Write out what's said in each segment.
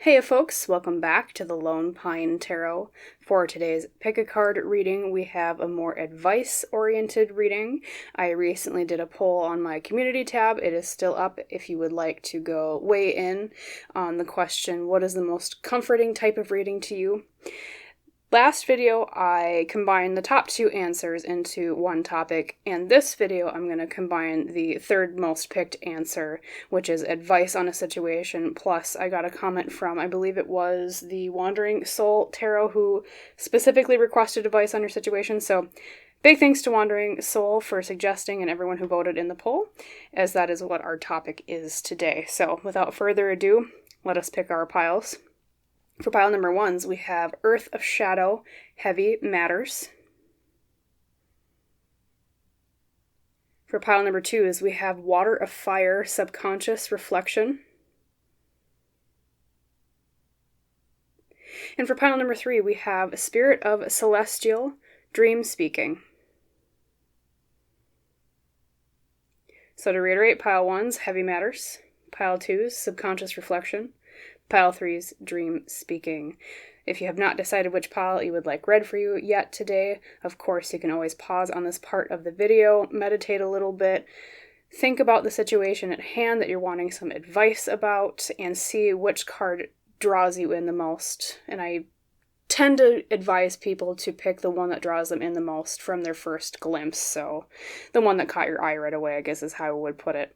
Hey folks, welcome back to the Lone Pine Tarot. For today's pick a card reading, we have a more advice-oriented reading. I recently did a poll on my community tab. It is still up if you would like to go weigh in on the question, what is the most comforting type of reading to you? Last video, I combined the top two answers into one topic, and this video, I'm going to combine the third most picked answer, which is advice on a situation, plus I got a comment from, I believe it was the Wandering Soul Tarot, who specifically requested advice on your situation, so big thanks to Wandering Soul for suggesting and everyone who voted in the poll, as that is what our topic is today. So without further ado, let us pick our piles. For pile number ones, we have Earth of Shadow, Heavy Matters. For pile number twos, we have Water of Fire, Subconscious Reflection. And for pile number three, we have Spirit of Celestial, Dream Speaking. So to reiterate, pile ones, Heavy Matters. Pile twos, Subconscious Reflection. Pile threes, Dream Speaking. If you have not decided which pile you would like read for you yet today, of course you can always pause on this part of the video, meditate a little bit, think about the situation at hand that you're wanting some advice about, and see which card draws you in the most. And I tend to advise people to pick the one that draws them in the most from their first glimpse, so the one that caught your eye right away, I guess is how I would put it.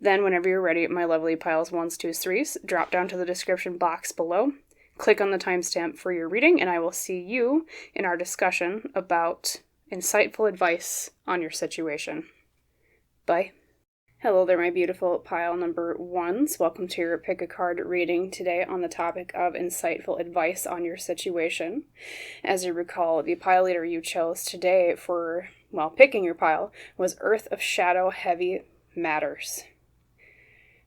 Then, whenever you're ready, my lovely piles 1s, 2s, 3s, drop down to the description box below, click on the timestamp for your reading, and I will see you in our discussion about insightful advice on your situation. Bye. Hello there, my beautiful pile number ones. Welcome to your pick a card reading today on the topic of insightful advice on your situation. As you recall, the pile leader you chose today for, picking your pile was Earth of Shadow, Heavy Matters.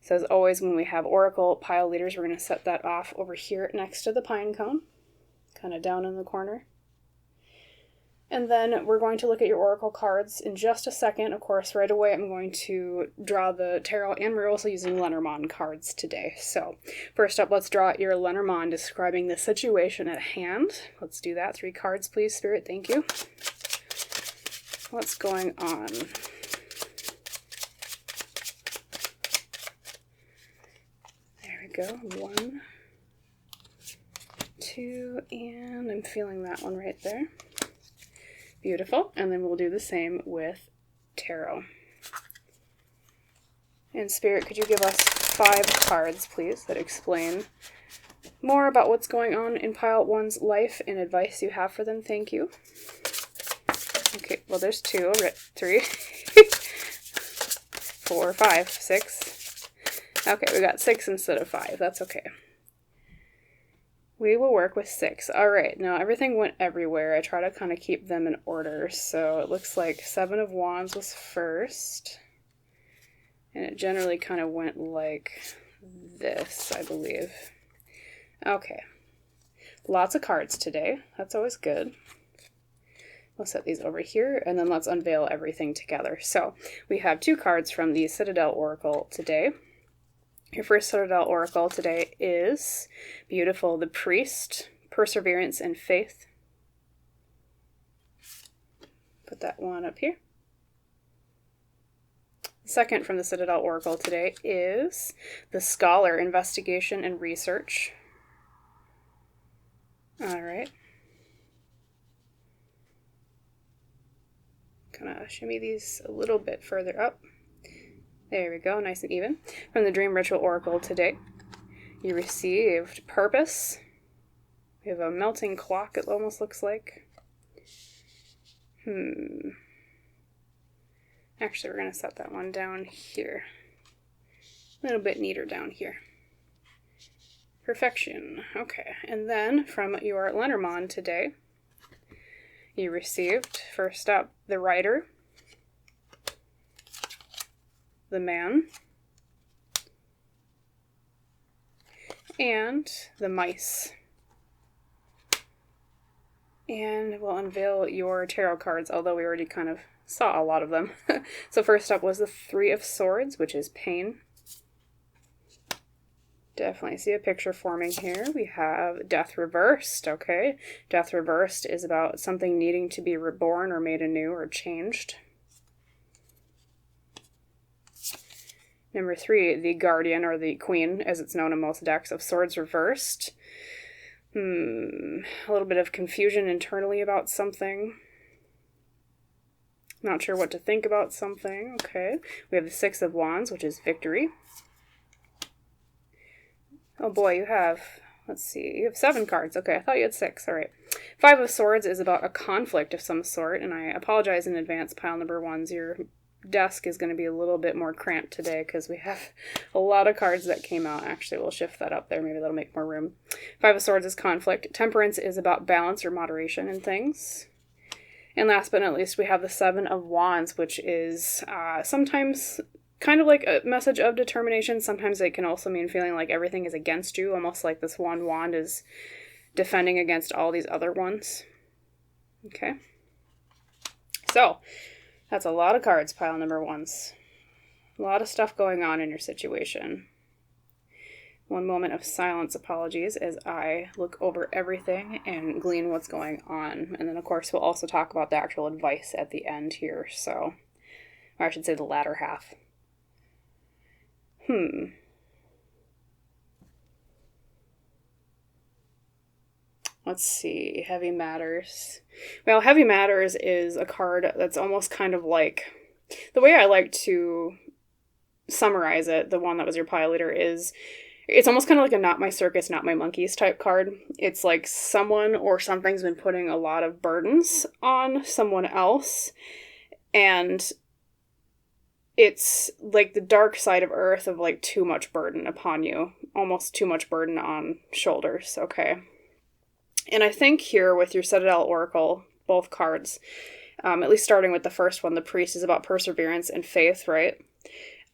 So as always, when we have Oracle pile leaders, we're going to set that off over here next to the pine cone, kind of down in the corner. And then we're going to look at your Oracle cards in just a second. Of course, right away I'm going to draw the tarot, and we're also using Lenormand cards today. So first up, let's draw your Lenormand describing the situation at hand. Let's do that. 3 cards, please, Spirit. Thank you. What's going on? Go 1, 2, and I'm feeling that one right there. Beautiful. And then we'll do the same with tarot. And Spirit, could you give us 5 cards, please, that explain more about what's going on in pile 1's life and advice you have for them? Thank you. Okay, well, there's 2, 3, 4, 5, 6. Okay, we got 6 instead of 5. That's okay. We will work with 6. All right, now everything went everywhere. I try to kind of keep them in order. So it looks like 7 of Wands was first. And it generally kind of went like this, I believe. Okay. Lots of cards today. That's always good. We'll set these over here, and then let's unveil everything together. So we have 2 cards from the Citadel Oracle today. Your first Citadel Oracle today is beautiful, the Priest, Perseverance and Faith. Put that one up here. The second from the Citadel Oracle today is the Scholar, Investigation and Research. All right. Kind of shimmy these a little bit further up. There we go, nice and even. From the Dream Ritual Oracle today, you received Purpose. We have a melting clock, it almost looks like. Actually, we're going to set that one down here. A little bit neater down here. Perfection. Okay, and then from your Lenormand today, you received, first up, the Rider, the Man, and the Mice. And we'll unveil your tarot cards, although we already kind of saw a lot of them. So first up was the 3 of Swords, which is pain. Definitely see a picture forming here. We have Death Reversed, okay? Death Reversed is about something needing to be reborn or made anew or changed. Number 3, the Guardian, or the Queen, as it's known in most decks, of Swords Reversed. A little bit of confusion internally about something. Not sure what to think about something. Okay. We have the Six of Wands, which is victory. Oh boy, you have, let's see, you have 7 cards. Okay, I thought you had 6. All right. 5 of Swords is about a conflict of some sort, and I apologize in advance, pile number 1s. Your desk is going to be a little bit more cramped today because we have a lot of cards that came out. Actually, we'll shift that up there. Maybe that'll make more room. 5 of Swords is conflict. Temperance is about balance or moderation in things. And last but not least, we have the 7 of Wands, which is sometimes kind of like a message of determination. Sometimes it can also mean feeling like everything is against you, almost like this one wand is defending against all these other ones. Okay. So, that's a lot of cards, pile number 1s. A lot of stuff going on in your situation. One moment of silence, apologies, as I look over everything and glean what's going on. And then, of course, we'll also talk about the actual advice at the end here, so, or I should say the latter half. Let's see, Heavy Matters. Well, Heavy Matters is a card that's almost kind of like, the way I like to summarize it, the one that was your pile leader, is it's almost kind of like a not my circus, not my monkeys type card. It's like someone or something's been putting a lot of burdens on someone else, and it's like the dark side of earth of like too much burden upon you, almost too much burden on shoulders, okay? And I think here with your Citadel Oracle, both cards, at least starting with the first one, the Priest, is about perseverance and faith, right?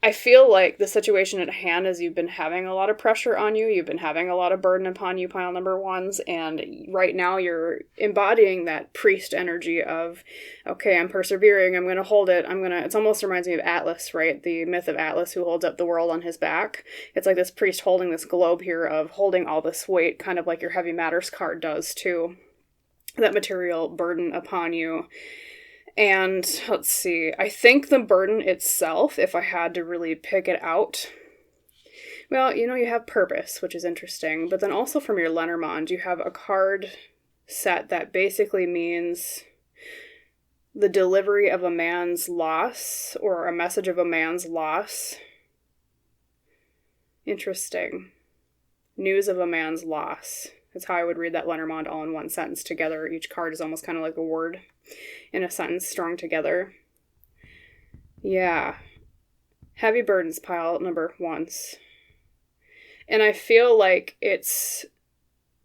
I feel like the situation at hand is you've been having a lot of pressure on you. You've been having a lot of burden upon you, pile number 1s. And right now you're embodying that priest energy of, okay, I'm persevering. I'm going to hold it. It almost reminds me of Atlas, right? The myth of Atlas who holds up the world on his back. It's like this priest holding this globe here of holding all this weight, kind of like your Heavy Matters card does too. That material burden upon you. And let's see, I think the burden itself, if I had to really pick it out, well, you have purpose, which is interesting, but then also from your Lenormand, you have a card set that basically means the delivery of a man's loss, or a message of a man's loss. Interesting. News of a man's loss. That's how I would read that Lenormand all in one sentence together. Each card is almost kind of like a word in a sentence strung together. Yeah. Heavy burdens, pile number 1s. And I feel like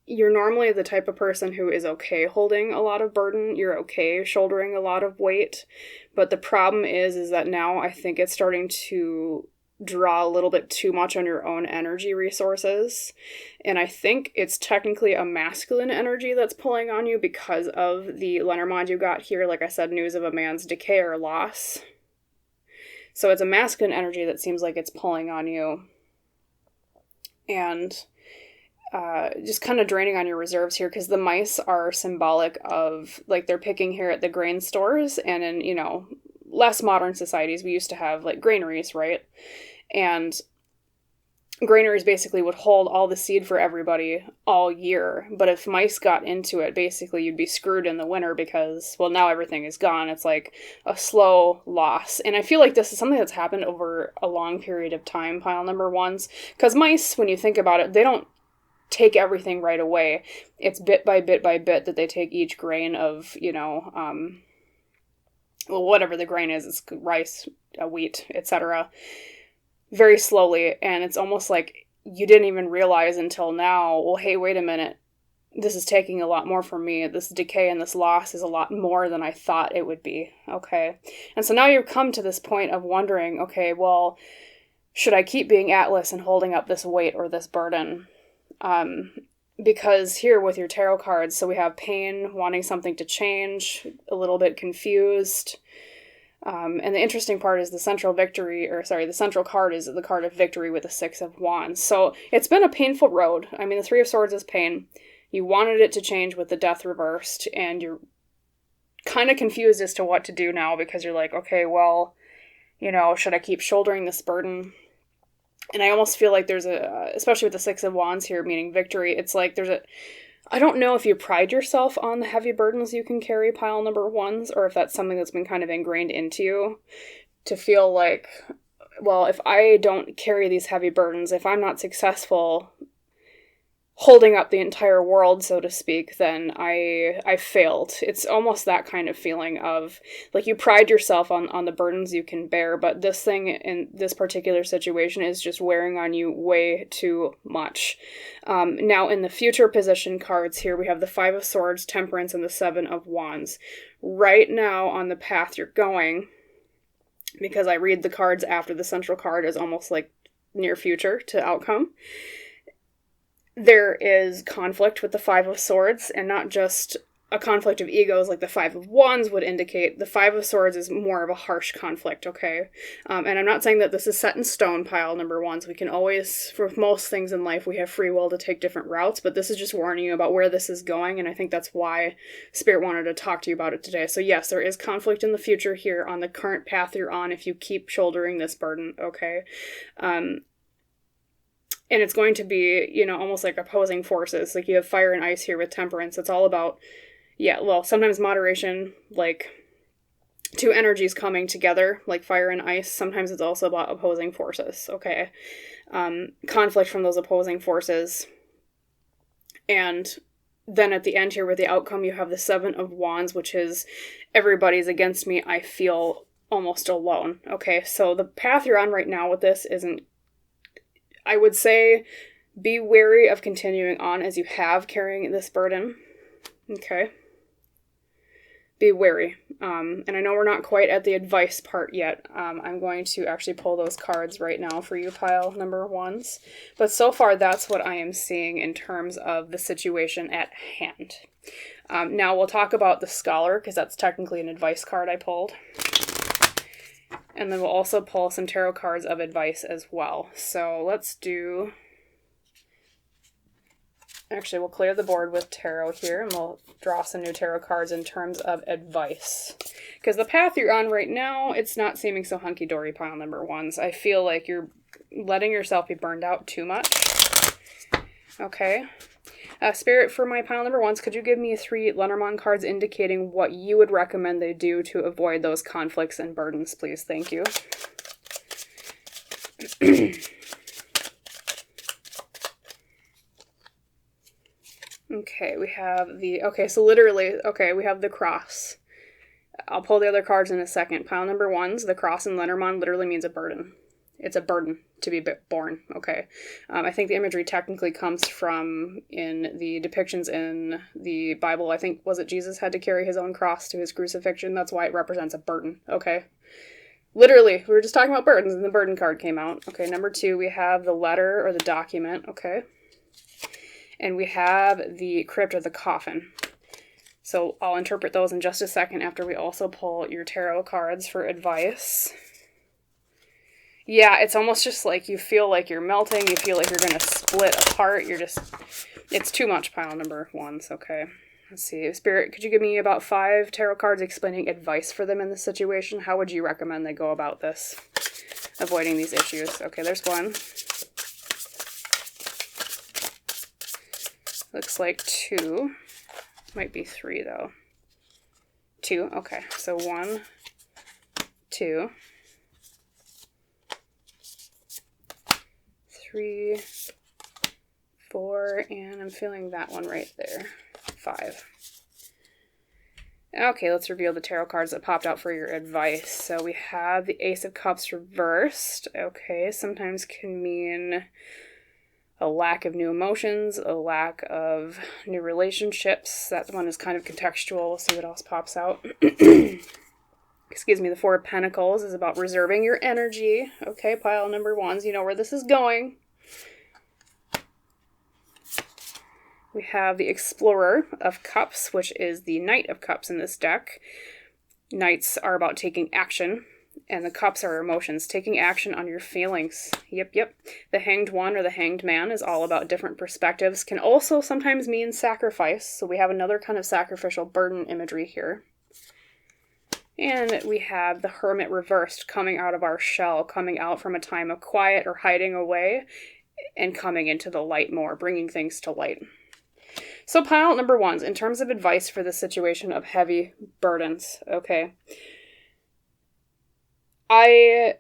you're normally the type of person who is okay holding a lot of burden. You're okay shouldering a lot of weight. But the problem is that now I think it's starting to draw a little bit too much on your own energy resources. And I think it's technically a masculine energy that's pulling on you because of the Lenormand you got here. Like I said, news of a man's decay or loss. So it's a masculine energy that seems like it's pulling on you. And just kind of draining on your reserves here, because the mice are symbolic of, like, they're picking here at the grain stores, and in, less modern societies, we used to have, like, granaries, right? And granaries basically would hold all the seed for everybody all year. But if mice got into it, basically you'd be screwed in the winter because, well, now everything is gone. It's like a slow loss. And I feel like this is something that's happened over a long period of time, pile number 1s. Because mice, when you think about it, they don't take everything right away. It's bit by bit by bit that they take each grain of, whatever the grain is, it's rice, wheat, etc., very slowly. And it's almost like you didn't even realize until now, well, hey, wait a minute, this is taking a lot more from me. This decay and this loss is a lot more than I thought it would be. Okay. And so now you've come to this point of wondering, okay, well, should I keep being Atlas and holding up this weight or this burden? Because here with your tarot cards, so we have pain, wanting something to change, a little bit confused, And the interesting part is the central card is the card of victory with the Six of Wands. So it's been a painful road. I mean, the Three of Swords is pain. You wanted it to change with the Death reversed, and you're kind of confused as to what to do now because you're like, okay, well, should I keep shouldering this burden? And I almost feel like there's especially with the Six of Wands here, meaning victory, it's like I don't know if you pride yourself on the heavy burdens you can carry, pile number ones, or if that's something that's been kind of ingrained into you to feel like, well, if I don't carry these heavy burdens, if I'm not successful holding up the entire world, so to speak, then I failed. It's almost that kind of feeling of, like, you pride yourself on the burdens you can bear, but this thing in this particular situation is just wearing on you way too much. Now, in the future position cards here, we have the Five of Swords, Temperance, and the Seven of Wands. Right now, on the path you're going, because I read the cards after the central card as almost like near future to outcome, there is conflict with the Five of Swords, and not just a conflict of egos like the Five of Wands would indicate. The Five of Swords is more of a harsh conflict, okay? And I'm not saying that this is set in stone, pile number ones. We can always, for most things in life, we have free will to take different routes, but this is just warning you about where this is going, and I think that's why Spirit wanted to talk to you about it today. So yes, there is conflict in the future here on the current path you're on if you keep shouldering this burden, okay? And it's going to be, almost like opposing forces. Like you have fire and ice here with Temperance. It's all about, sometimes moderation, like two energies coming together, like fire and ice. Sometimes it's also about opposing forces, okay? Conflict from those opposing forces. And then at the end here with the outcome, you have the Seven of Wands, which is everybody's against me. I feel almost alone, okay? So the path you're on right now with this isn't, I would say, be wary of continuing on as you have carrying this burden. Okay. Be wary. And I know we're not quite at the advice part yet. I'm going to actually pull those cards right now for you, pile number ones. But so far, that's what I am seeing in terms of the situation at hand. Now, we'll talk about the Scholar, because that's technically an advice card I pulled. And then we'll also pull some tarot cards of advice as well. So let's do... Actually, we'll clear the board with tarot here, and we'll draw some new tarot cards in terms of advice. Because the path you're on right now, it's not seeming so hunky-dory, pile number ones. I feel like you're letting yourself be burned out too much. Okay. Spirit, for my pile number ones, could you give me 3 Lenormand cards indicating what you would recommend they do to avoid those conflicts and burdens, please? Thank you. Okay, we have we have the Cross. I'll pull the other cards in a second. Pile number ones, the Cross in Lenormand literally means a burden. It's a burden to be born, okay? I think the imagery technically comes from, in the depictions in the Bible, I think, was it Jesus had to carry his own cross to his crucifixion? That's why it represents a burden, okay? Literally, we were just talking about burdens, and the burden card came out. Okay, number 2, we have the letter or the document, okay? And we have the crypt or the coffin. So I'll interpret those in just a second after we also pull your tarot cards for advice. Yeah, it's almost just like you feel like you're melting. You feel like you're going to split apart. It's too much, pile number ones. Okay, let's see. Spirit, could you give me about 5 tarot cards explaining advice for them in this situation? How would you recommend they go about this? Avoiding these issues. Okay, there's 1. Looks like 2. Might be 3, though. 2, okay. So 1, 2. 3, 4, and I'm feeling that one right there. 5. Okay, let's reveal the tarot cards that popped out for your advice. So we have the Ace of Cups reversed. Okay, sometimes can mean a lack of new emotions, a lack of new relationships. That one is kind of contextual. We'll see what else pops out. Excuse me, the 4 of Pentacles is about reserving your energy. Okay, pile number ones, you know where this is going. We have the Explorer of Cups, which is the Knight of Cups in this deck. Knights are about taking action, and the Cups are emotions, taking action on your feelings. Yep. The Hanged One or the Hanged Man is all about different perspectives, can also sometimes mean sacrifice, so we have another kind of sacrificial burden imagery here. And we have the Hermit reversed, coming out of our shell, coming out from a time of quiet or hiding away, and coming into the light more, bringing things to light. So pile number 1s, in terms of advice for the situation of heavy burdens, okay. I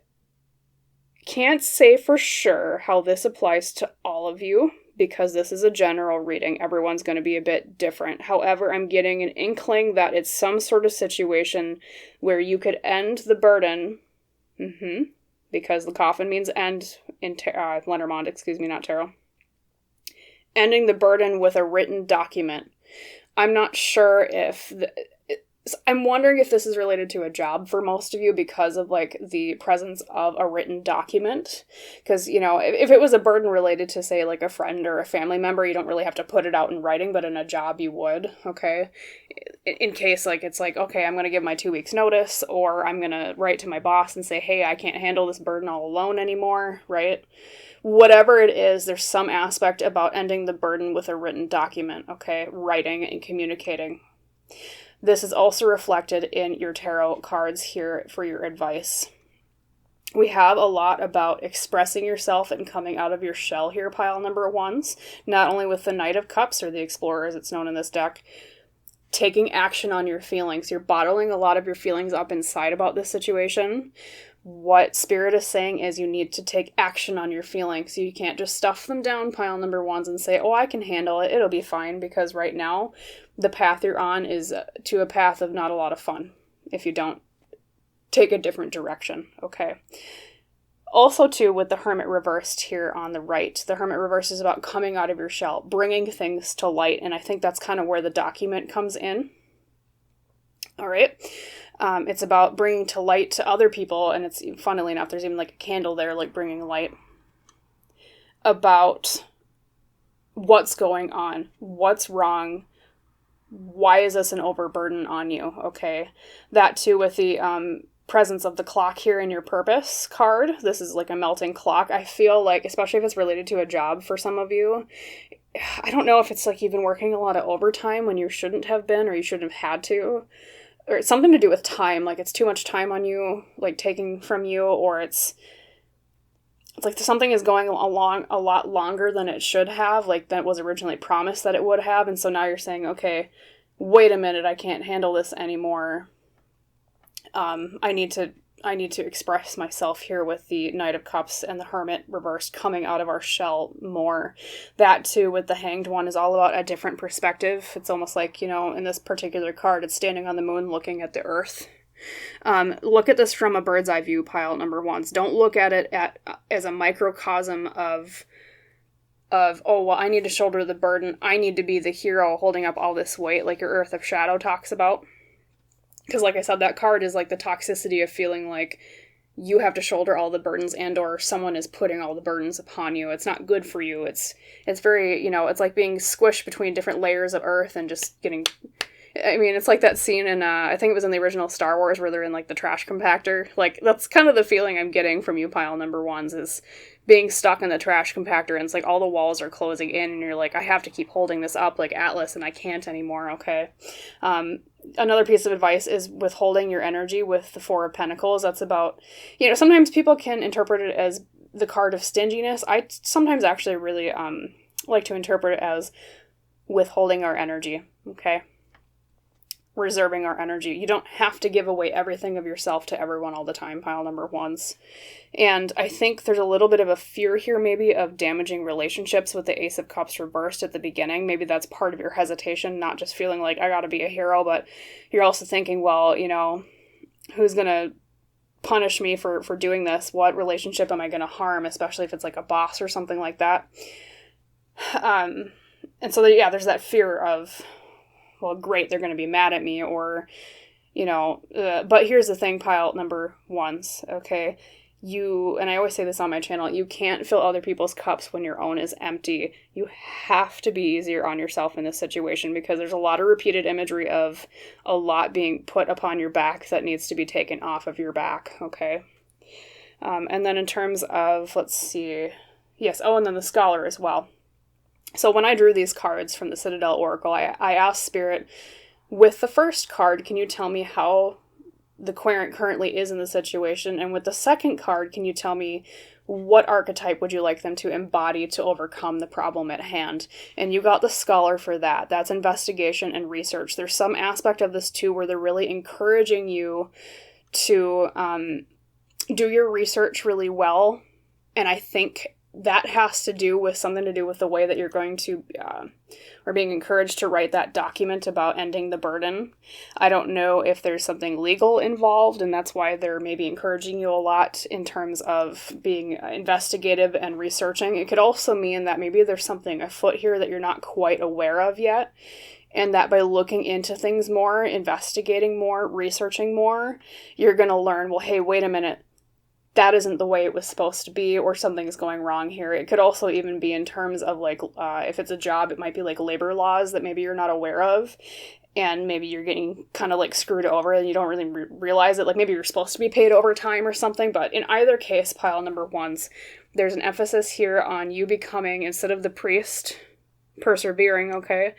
can't say for sure how this applies to all of you, because this is a general reading. Everyone's going to be a bit different. However, I'm getting an inkling that it's some sort of situation where you could end the burden, because the coffin means end in Lenormand, not tarot. Ending the burden with a written document. I'm not sure if... I'm wondering if this is related to a job for most of you because of, like, the presence of a written document. Because, you know, if it was a burden related to, say, like, a friend or a family member, you don't really have to put it out in writing, but in a job you would, okay? In case, like, it's like, okay, I'm going to give my 2 weeks notice, or I'm going to write to my boss and say, hey, I can't handle this burden all alone anymore, right? Whatever it is, there's some aspect about ending the burden with a written document, okay? Writing and communicating. This is also reflected in your tarot cards here for your advice. We have a lot about expressing yourself and coming out of your shell here, pile number 1s. Not only with the Knight of Cups, or the Explorer as it's known in this deck, taking action on your feelings. You're bottling a lot of your feelings up inside about this situation. What Spirit is saying is you need to take action on your feelings. You can't just stuff them down, pile number 1s, and say, oh, I can handle it, it'll be fine, because right now the path you're on is to a path of not a lot of fun if you don't take a different direction, okay? Also, too, with the Hermit reversed here on the right, the Hermit reversed is about coming out of your shell, bringing things to light, and I think that's kind of where the document comes in. All right. It's about bringing to light to other people, and it's, funnily enough, there's even like a candle there, like bringing light, about what's going on, what's wrong, why is this an overburden on you, okay? That too with the presence of the clock here in your purpose card. This is like a melting clock. I feel like, especially if it's related to a job for some of you, I don't know if it's like you've been working a lot of overtime when you shouldn't have been, or you shouldn't have had to, or it's something to do with time, like it's too much time on you, like taking from you, or it's like something is going along a lot longer than it should have, like that was originally promised that it would have, and so now you're saying, okay, wait a minute, I can't handle this anymore. I need to express myself here with the Knight of Cups and the Hermit reversed, coming out of our shell more. That too with the Hanged One is all about a different perspective. It's almost like, you know, in this particular card, it's standing on the moon looking at the earth. Look at this from a bird's eye view, pile number 1s. Don't look at it as a microcosm of, oh, well, I need to shoulder the burden. I need to be the hero holding up all this weight, like your Earth of Shadow talks about. Because like I said, that card is like the toxicity of feeling like you have to shoulder all the burdens, and or someone is putting all the burdens upon you. It's not good for you. It's very, you know, it's like being squished between different layers of earth and just getting... I mean, it's like that scene in, I think it was in the original Star Wars where they're in like the trash compactor. Like, that's kind of the feeling I'm getting from you, pile number 1s, is being stuck in the trash compactor, and it's like all the walls are closing in, and you're like, I have to keep holding this up like Atlas, and I can't anymore, okay? Another piece of advice is withholding your energy with the Four of Pentacles. That's about, you know, sometimes people can interpret it as the card of stinginess. I sometimes actually really like to interpret it as withholding our energy, okay? Reserving our energy. You don't have to give away everything of yourself to everyone all the time, pile number 1s. And I think there's a little bit of a fear here maybe of damaging relationships with the Ace of Cups reversed at the beginning. Maybe that's part of your hesitation, not just feeling like I gotta be a hero, but you're also thinking, well, you know, who's gonna punish me for doing this? What relationship am I gonna harm, especially if it's like a boss or something like that? And so yeah, there's that fear of, well, great, they're going to be mad at me, or, you know, but here's the thing, pile number 1s, okay? and I always say this on my channel, you can't fill other people's cups when your own is empty. You have to be easier on yourself in this situation, because there's a lot of repeated imagery of a lot being put upon your back that needs to be taken off of your back, okay? And then in terms of, let's see, yes, and then the Scholar as well. So when I drew these cards from the Citadel Oracle, I asked Spirit, with the first card, can you tell me how the querent currently is in the situation? And with the second card, can you tell me what archetype would you like them to embody to overcome the problem at hand? And you got the Scholar for that. That's investigation and research. There's some aspect of this too where they're really encouraging you to do your research really well. And I think that has to do with something to do with the way that you're going to, or being encouraged to write that document about ending the burden. I don't know if there's something legal involved, and that's why they're maybe encouraging you a lot in terms of being investigative and researching. It could also mean that maybe there's something afoot here that you're not quite aware of yet, and that by looking into things more, investigating more, researching more, you're going to learn, well, hey, wait a minute, that isn't the way it was supposed to be, or something's going wrong here. It could also even be in terms of, like, if it's a job, it might be like labor laws that maybe you're not aware of, and maybe you're getting kind of like screwed over and you don't really realize it. Like maybe you're supposed to be paid overtime or something, but in either case, pile number ones, there's an emphasis here on you becoming, instead of the priest, persevering, okay?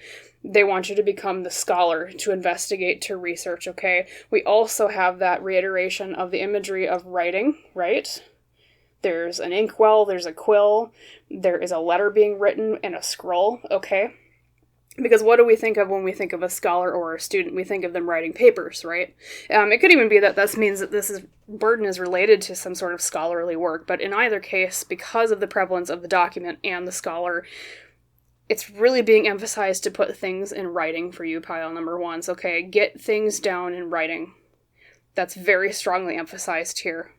They want you to become the scholar, to investigate, to research, okay? We also have that reiteration of the imagery of writing, right? There's an inkwell, there's a quill, there is a letter being written, and a scroll, okay? Because what do we think of when we think of a scholar or a student? We think of them writing papers, right? It could even be that this means that burden is related to some sort of scholarly work, but in either case, because of the prevalence of the document and the scholar, it's really being emphasized to put things in writing for you, pile number ones, okay? Get things down in writing. That's very strongly emphasized here.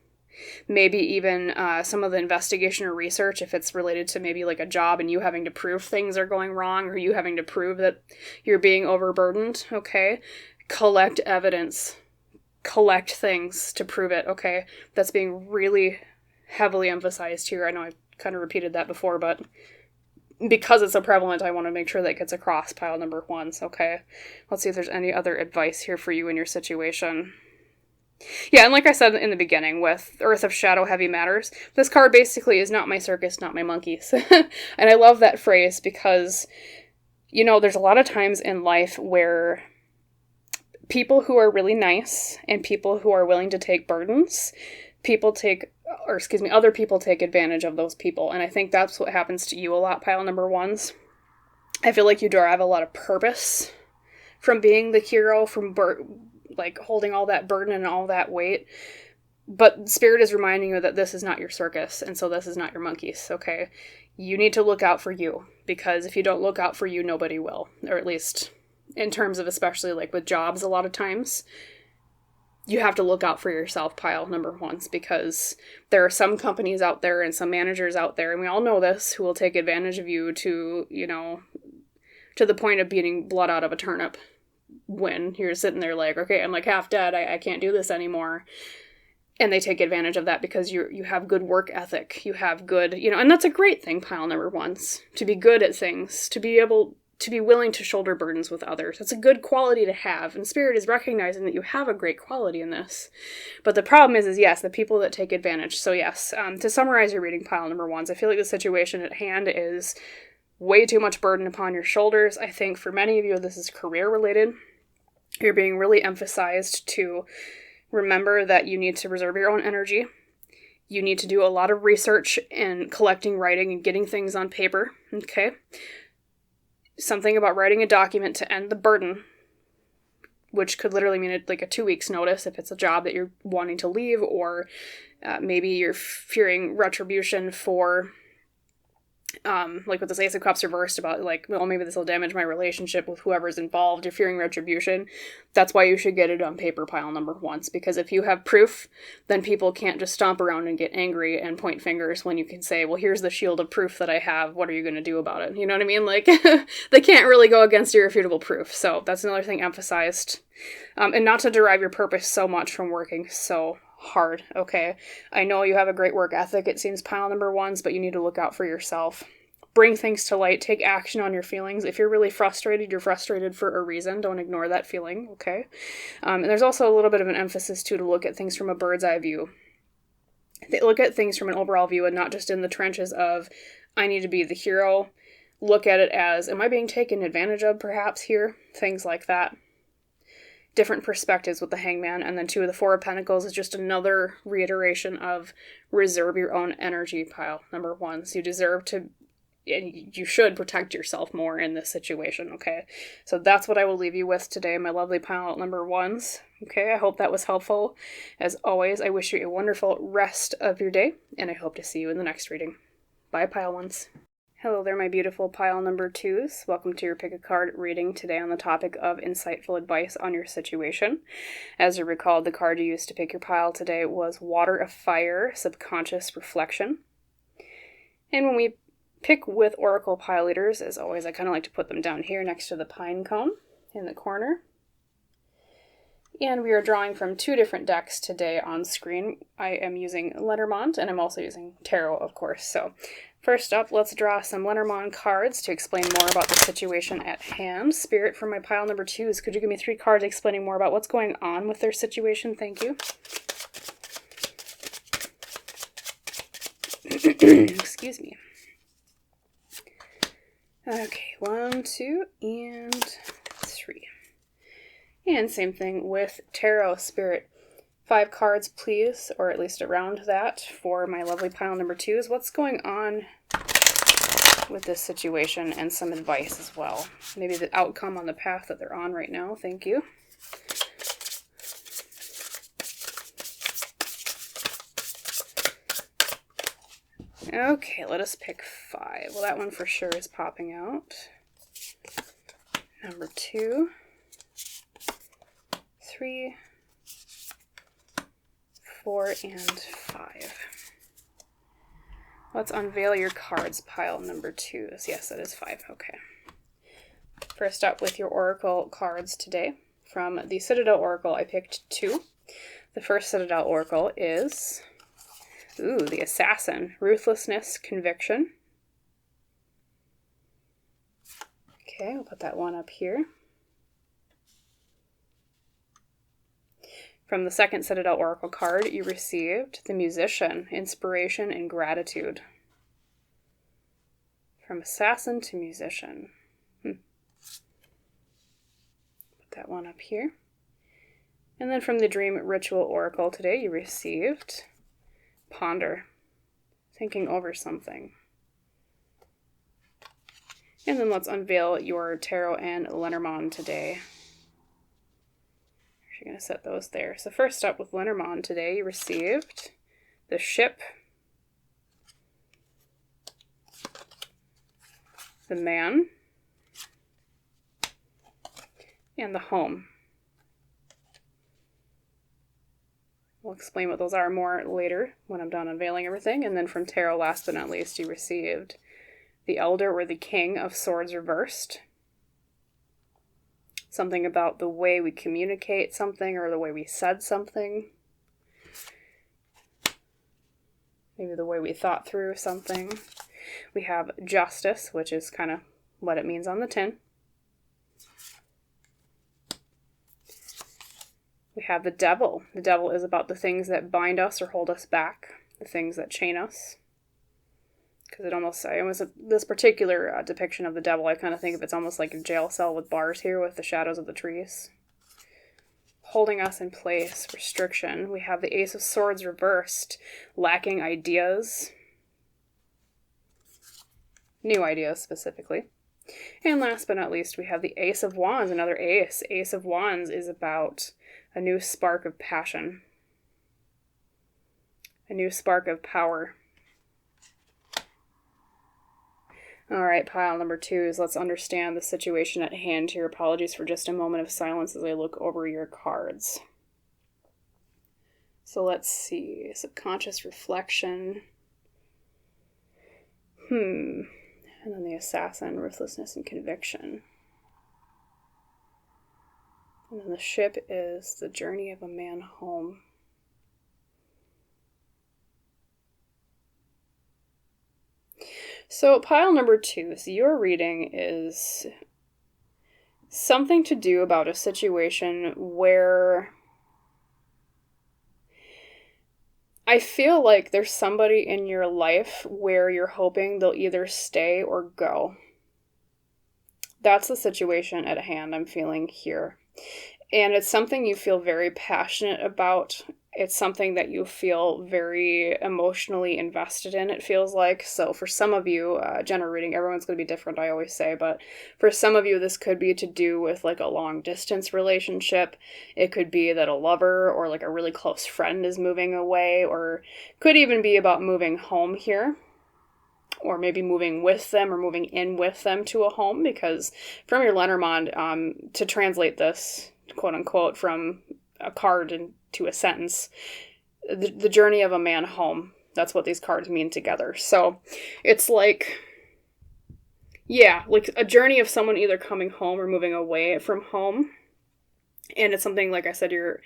Maybe even some of the investigation or research, if it's related to maybe like a job and you having to prove things are going wrong, or you having to prove that you're being overburdened, okay? Collect evidence. Collect things to prove it, okay? That's being really heavily emphasized here. I know I kind of repeated that before, but because it's so prevalent, I want to make sure that gets across, pile number ones, okay? Let's see if there's any other advice here for you in your situation. Yeah, and like I said in the beginning, with Earth of Shadow, Heavy Matters, this card basically is not my circus, not my monkeys. And I love that phrase because, you know, there's a lot of times in life where people who are really nice and people who are willing to take burdens, other people take advantage of those people. And I think that's what happens to you a lot, pile number ones. I feel like you derive a lot of purpose from being the hero, from holding all that burden and all that weight. But Spirit is reminding you that this is not your circus, and so this is not your monkeys, okay? You need to look out for you, because if you don't look out for you, nobody will. Or at least in terms of, especially like with jobs a lot of times, you have to look out for yourself, pile number ones, because there are some companies out there and some managers out there, and we all know this, who will take advantage of you to, you know, to the point of beating blood out of a turnip when you're sitting there like, okay, I'm like half dead, I can't do this anymore. And they take advantage of that because you have good work ethic, you have good, you know, and that's a great thing, pile number ones, to be good at things, to be able to be willing to shoulder burdens with others. That's a good quality to have, and Spirit is recognizing that you have a great quality in this. But the problem is yes, the people that take advantage. So yes, to summarize your reading, pile number ones, I feel like the situation at hand is way too much burden upon your shoulders. I think for many of you, this is career related. You're being really emphasized to remember that you need to reserve your own energy. You need to do a lot of research and collecting, writing, and getting things on paper, okay? Something about writing a document to end the burden, which could literally mean like a 2 weeks notice if it's a job that you're wanting to leave, or maybe you're fearing retribution for, like with this Ace of Cups reversed about like, well, maybe this will damage my relationship with whoever's involved. You're fearing retribution. That's why you should get it on paper, pile number ones, because if you have proof, then people can't just stomp around and get angry and point fingers when you can say, well, here's the shield of proof that I have. What are you going to do about it? You know what I mean? Like, they can't really go against irrefutable proof. So that's another thing emphasized. And not to derive your purpose so much from working so hard, okay? I know you have a great work ethic, it seems, pile number ones, but you need to look out for yourself. Bring things to light. Take action on your feelings. If you're really frustrated, you're frustrated for a reason. Don't ignore that feeling, okay? And there's also a little bit of an emphasis, too, to look at things from a bird's eye view. Look at things from an overall view and not just in the trenches of, I need to be the hero. Look at it as, am I being taken advantage of, perhaps, here? Things like that. Different perspectives with the Hangman, and then 2 of the 4 of Pentacles is just another reiteration of reserve your own energy, pile number ones. You deserve to, and you should protect yourself more in this situation, okay? So that's what I will leave you with today, my lovely pile number ones. Okay, I hope that was helpful. As always, I wish you a wonderful rest of your day, and I hope to see you in the next reading. Bye, pile ones. Hello there, my beautiful pile number twos. Welcome to your pick a card reading today on the topic of insightful advice on your situation. As you recall, the card you used to pick your pile today was Water of Fire, Subconscious Reflection. And when we pick with Oracle pile leaders, as always, I kind of like to put them down here next to the pine cone in the corner. And we are drawing from 2 different decks today on screen. I am using Lenormand, and I'm also using Tarot, of course. So first up, let's draw some Lenormand cards to explain more about the situation at hand. Spirit, for my pile number 2s, could you give me 3 cards explaining more about what's going on with their situation? Thank you. Excuse me. Okay, 1, 2, and 3. And same thing with Tarot, Spirit. 5 cards, please, or at least around that for my lovely pile number 2s. What's going on with this situation, and some advice as well. Maybe the outcome on the path that they're on right now. Thank you. Okay, let us pick 5. Well, that one for sure is popping out. Number 2, 3, 4, and 5. Let's unveil your cards, pile number 2s. Yes, that is 5. Okay. First up with your Oracle cards today. From the Citadel Oracle, I picked 2. The first Citadel Oracle is, the Assassin. Ruthlessness, Conviction. Okay, we'll put that one up here. From the second Citadel Oracle card, you received the Musician, Inspiration and Gratitude. From Assassin to Musician. Put that one up here. And then from the Dream Ritual Oracle today, you received Ponder, Thinking Over Something. And then let's unveil your Tarot and Lenormand today. You're going to set those there. So first up with Lenormand today, you received the Ship, the Man, and the Home. We'll explain what those are more later when I'm done unveiling everything. And then from Tarot, last but not least, you received the Elder or the King of Swords reversed. Something about the way we communicate something or the way we said something. Maybe the way we thought through something. We have Justice, which is kind of what it means on the tin. We have the Devil. The Devil is about the things that bind us or hold us back, the things that chain us. Because this particular depiction of the devil, I kind of think of it's almost like a jail cell with bars here with the shadows of the trees. Holding us in place, restriction. We have the Ace of Swords reversed, lacking ideas. New ideas, specifically. And last but not least, we have the Ace of Wands, another ace. Ace of Wands is about a new spark of passion. A new spark of power. All right, pile number 2s, let's understand the situation at hand here. Apologies for just a moment of silence as I look over your cards. So let's see, subconscious reflection. And then the Assassin, ruthlessness and conviction. And then the Ship is the journey of a man home. So pile number 2, so your reading is something to do about a situation where I feel like there's somebody in your life where you're hoping they'll either stay or go. That's the situation at hand I'm feeling here. And it's something you feel very passionate about. It's something that you feel very emotionally invested in, it feels like. So for some of you, general reading, everyone's going to be different, I always say. But for some of you, this could be to do with like a long distance relationship. It could be that a lover or like a really close friend is moving away, or could even be about moving home here. Or maybe moving with them or moving in with them to a home, because from your Lenormand, to translate this, quote unquote, from a card into a sentence, the journey of a man home. That's what these cards mean together. So it's like, yeah, like a journey of someone either coming home or moving away from home. And it's something, like I said, you're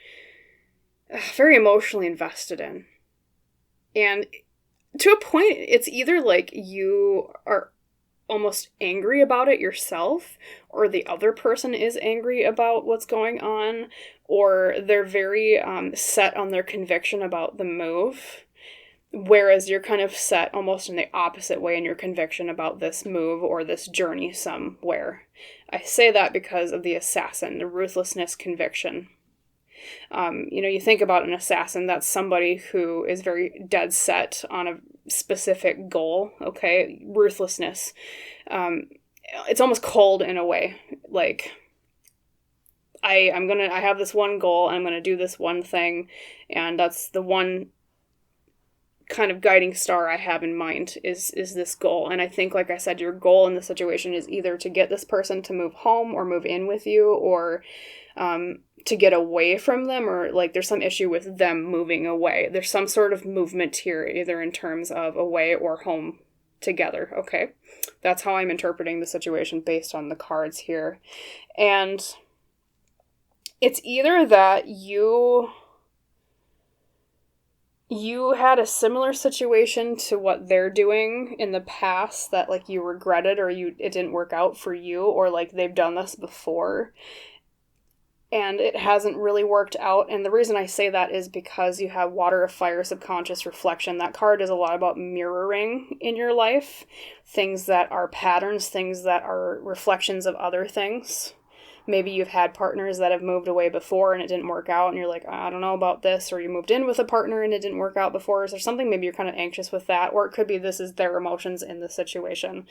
very emotionally invested in. And to a point, it's either like you are almost angry about it yourself, or the other person is angry about what's going on, or they're very set on their conviction about the move, whereas you're kind of set almost in the opposite way in your conviction about this move or this journey somewhere. I say that because of the assassin, the ruthlessness conviction. You think about an assassin, that's somebody who is very dead set on a specific goal, okay? Ruthlessness. It's almost cold in a way. Like, I have this one goal, and I'm going to do this one thing, and that's the one kind of guiding star I have in mind is this goal. And I think, like I said, your goal in the situation is either to get this person to move home or move in with you, or to get away from them, or like there's some issue with them moving away. There's some sort of movement here, either in terms of away or home together, okay? That's how I'm interpreting the situation based on the cards here. And it's either that you had a similar situation to what they're doing in the past that like you regretted, or it didn't work out for you, or like they've done this before and it hasn't really worked out. And the reason I say that is because you have Water of Fire, Subconscious Reflection. That card is a lot about mirroring in your life, things that are patterns, things that are reflections of other things. Maybe you've had partners that have moved away before and it didn't work out, and you're like, I don't know about this, or you moved in with a partner and it didn't work out before. Is there something, maybe you're kind of anxious with that, or it could be this is their emotions in the situation.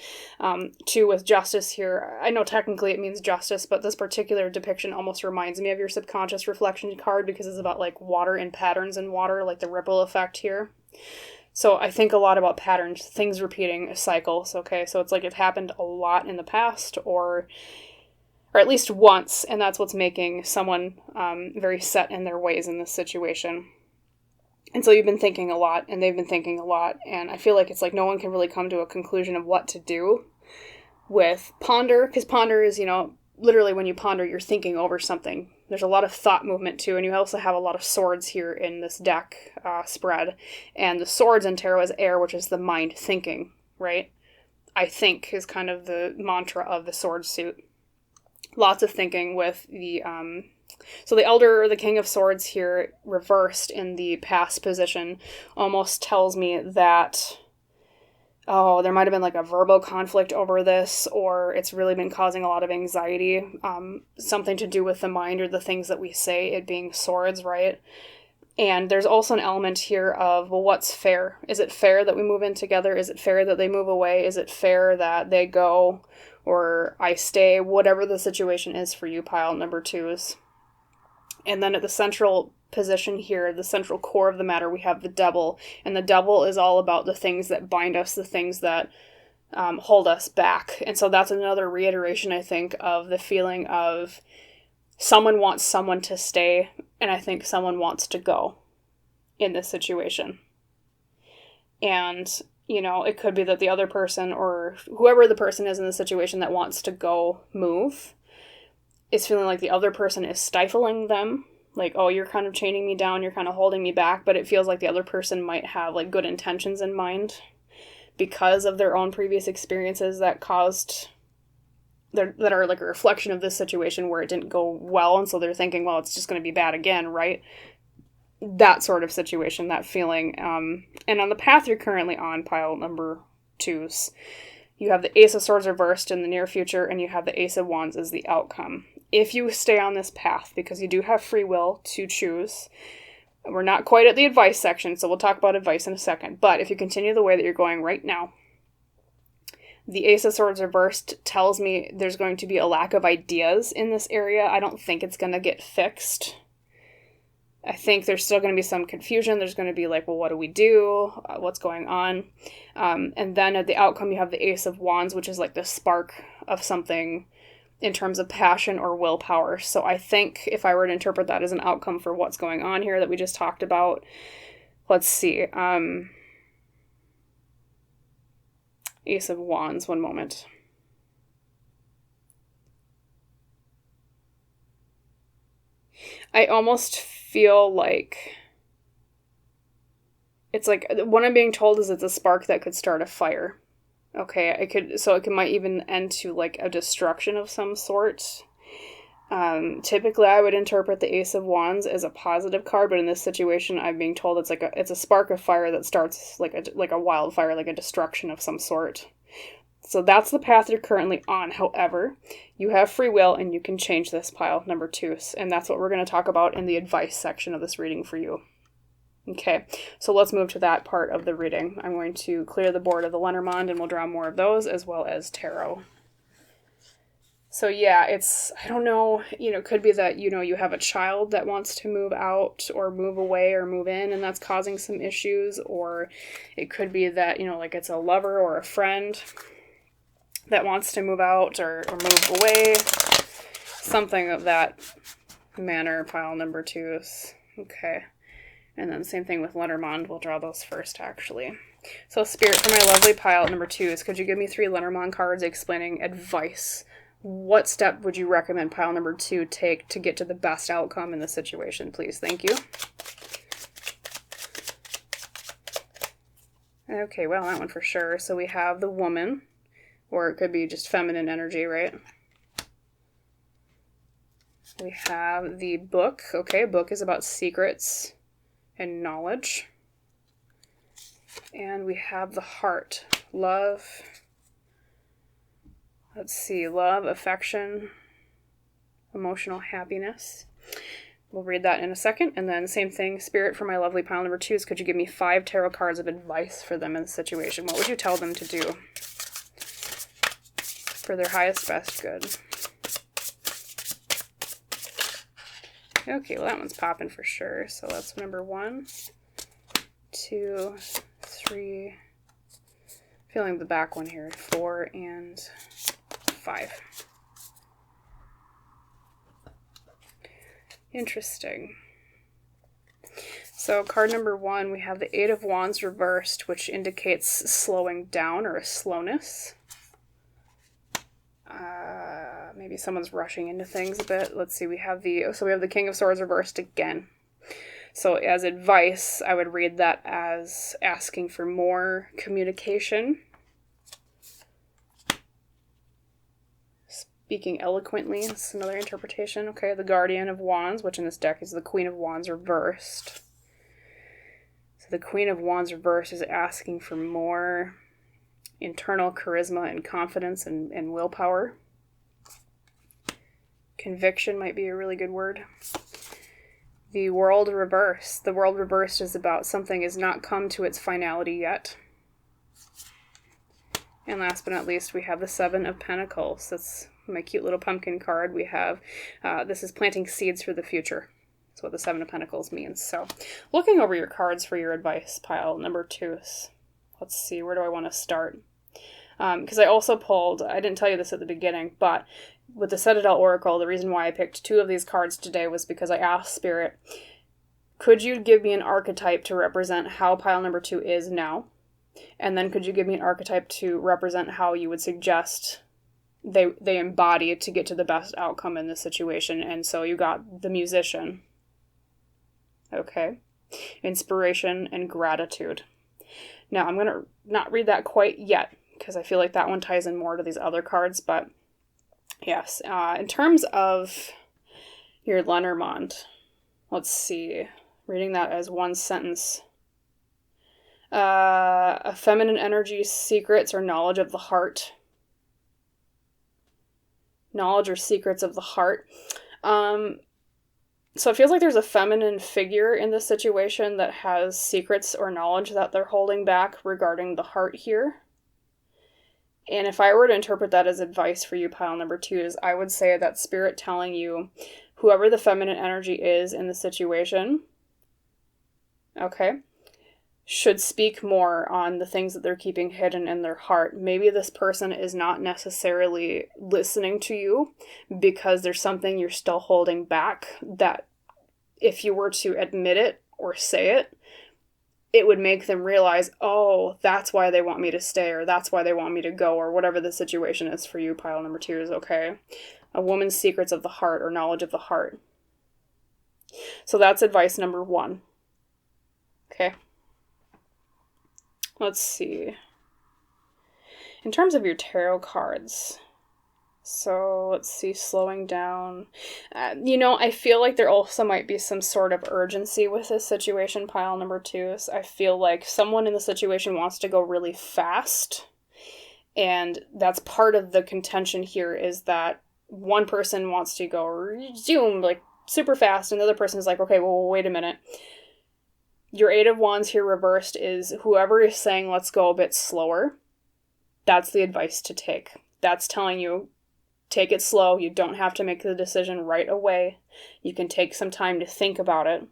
Two, with Justice here, I know technically it means justice, but this particular depiction almost reminds me of your Subconscious Reflection card, because it's about like water and patterns in water, like the ripple effect here. So I think a lot about patterns, things repeating, cycles, okay? So it's like it happened a lot in the past, or at least once, and that's what's making someone very set in their ways in this situation. And so you've been thinking a lot, and they've been thinking a lot, and I feel like it's like no one can really come to a conclusion of what to do with ponder, because ponder is, literally when you ponder, you're thinking over something. There's a lot of thought movement too, and you also have a lot of swords here in this deck spread, and the swords in tarot is air, which is the mind thinking, right? I think is kind of the mantra of the sword suit. Lots of thinking with the, so the Elder, or the King of Swords here, reversed in the past position, almost tells me that, there might have been like a verbal conflict over this, or it's really been causing a lot of anxiety, something to do with the mind or the things that we say, it being swords, right? And there's also an element here of, well, what's fair? Is it fair that we move in together? Is it fair that they move away? Is it fair that they go or I stay? Whatever the situation is for you, pile number 2s. And then at the central position here, the central core of the matter, we have the Devil. And the Devil is all about the things that bind us, the things that hold us back. And so that's another reiteration, I think, of the feeling of someone wants someone to stay, and I think someone wants to go in this situation. And, it could be that the other person, or whoever the person is in the situation that wants to go move, is feeling like the other person is stifling them. Like, oh, you're kind of chaining me down, you're kind of holding me back, but it feels like the other person might have like good intentions in mind. because of their own previous experiences that are like a reflection of this situation where it didn't go well, and so they're thinking, well, it's just going to be bad again, right? That sort of situation, that feeling. And on the path you're currently on, pile number 2s, you have the Ace of Swords reversed in the near future, and you have the Ace of Wands as the outcome. If you stay on this path, because you do have free will to choose, we're not quite at the advice section, so we'll talk about advice in a second, but if you continue the way that you're going right now, the Ace of Swords reversed tells me there's going to be a lack of ideas in this area. I don't think it's going to get fixed. I think there's still going to be some confusion. There's going to be like, well, what do we do? What's going on? And then at the outcome, you have the Ace of Wands, which is like the spark of something in terms of passion or willpower. So I think if I were to interpret that as an outcome for what's going on here that we just talked about, let's see. Ace of Wands, one moment. I almost feel like it's like what I'm being told is it's a spark that could start a fire. Okay, it might even end to like a destruction of some sort. Typically I would interpret the Ace of Wands as a positive card, but in this situation I'm being told it's a spark of fire that starts like a wildfire, like a destruction of some sort. So that's the path you're currently on. However, you have free will and you can change this, pile number 2, and that's what we're going to talk about in the advice section of this reading for you. Okay, so let's move to that part of the reading. I'm going to clear the board of the Lenormand and we'll draw more of those as well as tarot. So yeah, I don't know, it could be that, you have a child that wants to move out or move away or move in, and that's causing some issues, or it could be that, like it's a lover or a friend that wants to move out or move away, something of that manner, pile number 2. Okay. And then same thing with Lenormand. We'll draw those first, actually. So Spirit, for my lovely pile number 2, could you give me 3 Lenormand cards explaining advice? What step would you recommend pile number 2 take to get to the best outcome in this situation, please? Thank you. Okay, well, that one for sure. So we have the Woman, or it could be just feminine energy, right? We have the Book. Okay, Book is about secrets and knowledge. And we have the Heart, love. Let's see, love, affection, emotional happiness. We'll read that in a second. And then same thing, Spirit, for my lovely pile number 2, could you give me 5 tarot cards of advice for them in the situation? What would you tell them to do for their highest, best good? Okay, well that one's popping for sure. So that's number 1, 2, 3, feeling the back one here, 4 and 5. Interesting. So card number 1, we have the 8 of Wands reversed, which indicates slowing down or a slowness. Maybe someone's rushing into things a bit. Let's see, we have the King of Swords reversed again. So as advice, I would read that as asking for more communication. Speaking eloquently is another interpretation. Okay, the Guardian of Wands, which in this deck is the Queen of Wands reversed. So the Queen of Wands reversed is asking for more internal charisma and confidence and willpower. Conviction might be a really good word. The World reversed. The World reversed is about something has not come to its finality yet. And last but not least, we have the 7 of Pentacles. That's my cute little pumpkin card. We have, this is planting seeds for the future. That's what the 7 of Pentacles means. So looking over your cards for your advice, pile number 2. Let's see, where do I want to start? Because I also pulled, I didn't tell you this at the beginning, but with the Citadel Oracle, the reason why I picked 2 of these cards today was because I asked Spirit, could you give me an archetype to represent how pile number 2 is now? And then could you give me an archetype to represent how you would suggest they embody to get to the best outcome in this situation? And so you got the Musician. Okay. Inspiration and gratitude. Now, I'm going to not read that quite yet, because I feel like that one ties in more to these other cards, but yes. In terms of your Lenormand, let's see, reading that as one sentence. A feminine energy, secrets, or knowledge of the heart. Knowledge or secrets of the heart. So it feels like there's a feminine figure in this situation that has secrets or knowledge that they're holding back regarding the heart here. And if I were to interpret that as advice for you, pile number 2, is I would say that Spirit telling you, whoever the feminine energy is in the situation, okay, should speak more on the things that they're keeping hidden in their heart. Maybe this person is not necessarily listening to you because there's something you're still holding back that if you were to admit it or say it, it would make them realize, oh, that's why they want me to stay, or that's why they want me to go, or whatever the situation is for you, pile number 2 is okay. A woman's secrets of the heart or knowledge of the heart. So that's advice number 1. Okay. Let's see. In terms of your tarot cards, so let's see, slowing down. I feel like there also might be some sort of urgency with this situation, pile number 2. So I feel like someone in the situation wants to go really fast. And that's part of the contention here, is that one person wants to go zoom, like super fast, and the other person is like, okay, well, wait a minute. Your 8 of Wands here reversed is whoever is saying let's go a bit slower. That's the advice to take. That's telling you, take it slow. You don't have to make the decision right away. You can take some time to think about it.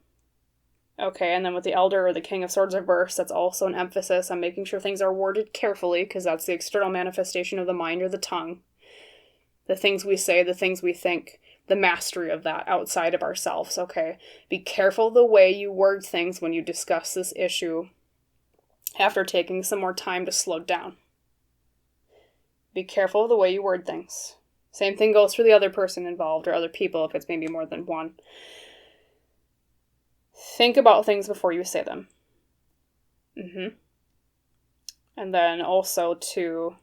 Okay, and then with the Elder or the King of Swords reversed, that's also an emphasis on making sure things are worded carefully, because that's the external manifestation of the mind or the tongue. The things we say, the things we think, the mastery of that outside of ourselves, okay? Be careful the way you word things when you discuss this issue after taking some more time to slow down. Be careful of the way you word things. Same thing goes for the other person involved or other people if it's maybe more than one. Think about things before you say them. And then also to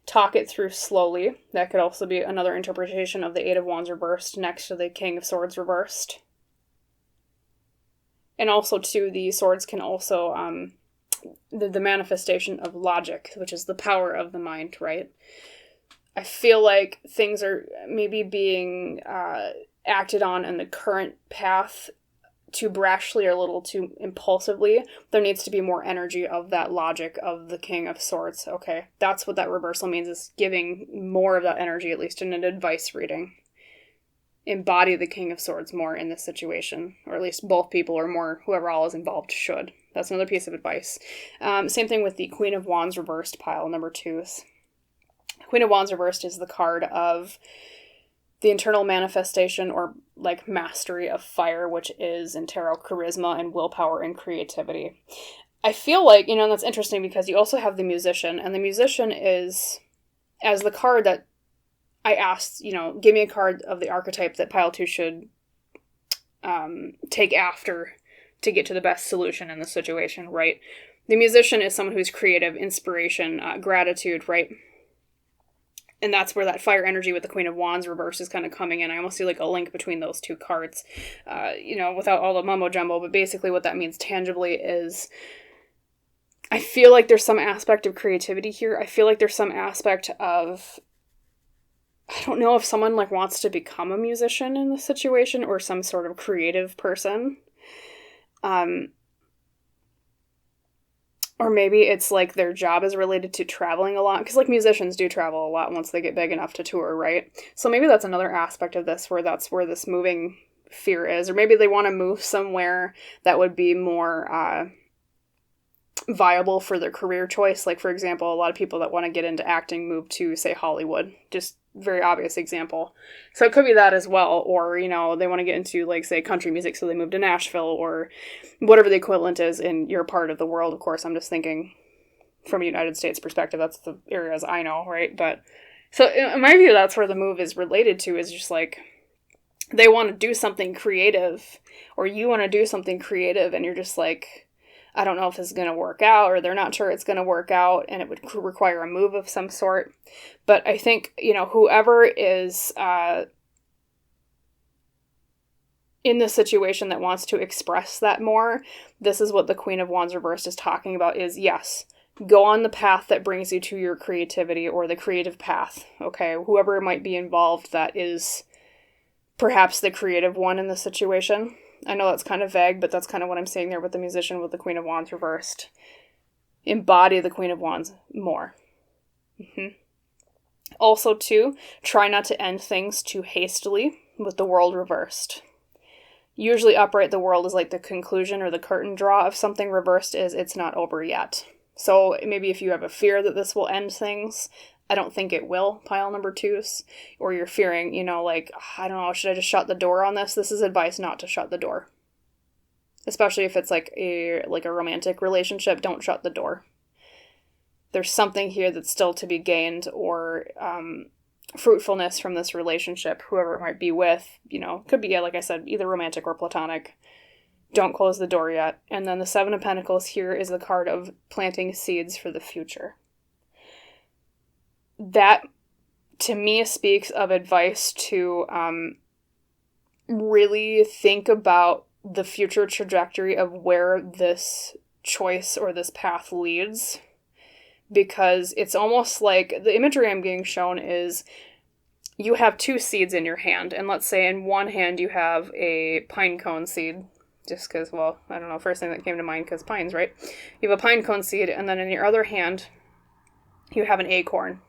talk it through slowly. That could also be another interpretation of the 8 of Wands reversed next to the King of Swords reversed. And also, too, the swords can also, the manifestation of logic, which is the power of the mind, right? I feel like things are maybe being acted on in the current path too brashly or a little too impulsively. There needs to be more energy of that logic of the King of Swords, okay? That's what that reversal means, is giving more of that energy, at least in an advice reading. Embody the King of Swords more in this situation, or at least both people or more, whoever all is involved should. That's another piece of advice. Same thing with the Queen of Wands reversed, pile number 2. Queen of Wands reversed is the card of the internal manifestation or like mastery of fire, which is in tarot charisma and willpower and creativity. I feel like, that's interesting because you also have the Musician, and the Musician is, as the card that I asked, give me a card of the archetype that pile 2 should take after to get to the best solution in the situation, right? The Musician is someone who's creative, inspiration, gratitude, right? And that's where that fire energy with the Queen of Wands reverse is kind of coming in. I almost see like a link between those two cards, without all the mumbo jumbo. But basically what that means tangibly is I feel like there's some aspect of creativity here. I feel like there's some aspect of, I don't know if someone like wants to become a musician in this situation or some sort of creative person. Or maybe it's like their job is related to traveling a lot, because like musicians do travel a lot once they get big enough to tour, right? So maybe that's another aspect of this where that's where this moving fear is. Or maybe they want to move somewhere that would be more viable for their career choice. Like, for example, a lot of people that want to get into acting move to, say, Hollywood. Just very obvious example. So it could be that as well. Or, they want to get into, like, say, country music, so they move to Nashville, or whatever the equivalent is in your part of the world. Of course, I'm just thinking from a United States perspective, that's the areas I know, right? But, so in my view, that's where the move is related to, is just like, they want to do something creative, or you want to do something creative, and you're just like, I don't know if this is going to work out, or they're not sure it's going to work out, and it would require a move of some sort. But I think, whoever is in the situation that wants to express that more, this is what the Queen of Wands reversed is talking about, is yes, go on the path that brings you to your creativity, or the creative path, okay? Whoever might be involved that is perhaps the creative one in the situation. I know that's kind of vague, but that's kind of what I'm saying there with the Musician with the Queen of Wands reversed. Embody the Queen of Wands more. Also, too, try not to end things too hastily with the World reversed. Usually upright, the World is like the conclusion or the curtain draw of something. Reversed is it's not over yet. So maybe if you have a fear that this will end things, I don't think it will, pile number 2s. Or you're fearing, like, I don't know, should I just shut the door on this? This is advice not to shut the door. Especially if it's like a romantic relationship, don't shut the door. There's something here that's still to be gained, or fruitfulness from this relationship, whoever it might be with, could be, like I said, either romantic or platonic. Don't close the door yet. And then the 7 of Pentacles here is the card of planting seeds for the future. That, to me, speaks of advice to really think about the future trajectory of where this choice or this path leads. Because it's almost like, the imagery I'm getting shown is you have 2 seeds in your hand. And let's say in one hand you have a pine cone seed. Just because, well, I don't know, first thing that came to mind, because pines, right? You have a pine cone seed, and then in your other hand, you have an acorn.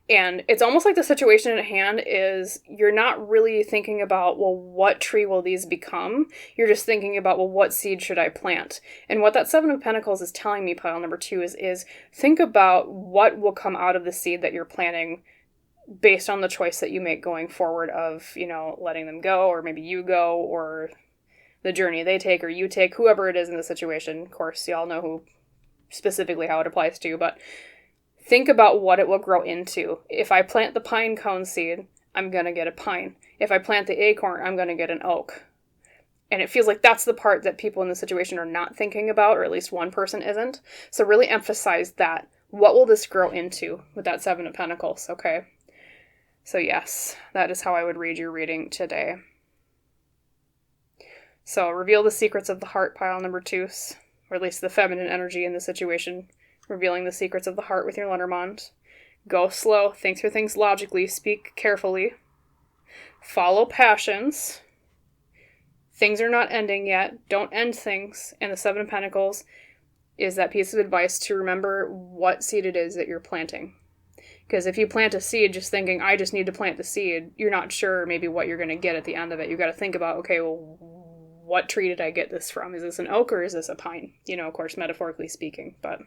And it's almost like the situation at hand is you're not really thinking about, well, what tree will these become? You're just thinking about, well, what seed should I plant? And what that 7 of Pentacles is telling me, pile number 2, is think about what will come out of the seed that you're planting based on the choice that you make going forward of, letting them go, or maybe you go, or the journey they take or you take, whoever it is in the situation. Of course, y'all know who specifically how it applies to, but think about what it will grow into. If I plant the pine cone seed, I'm going to get a pine. If I plant the acorn, I'm going to get an oak. And it feels like that's the part that people in the situation are not thinking about, or at least one person isn't. So really emphasize that. What will this grow into with that 7 of Pentacles, okay? So yes, that is how I would read your reading today. So reveal the secrets of the heart, pile number 2s, or at least the feminine energy in the situation. Revealing the secrets of the heart with your Lenormand. Go slow, think through things logically, speak carefully. Follow passions. Things are not ending yet. Don't end things. And the 7 of Pentacles is that piece of advice to remember what seed it is that you're planting. Because if you plant a seed just thinking, I just need to plant the seed, you're not sure maybe what you're going to get at the end of it. You've got to think about, okay, well, what tree did I get this from? Is this an oak or is this a pine? Of course, metaphorically speaking, but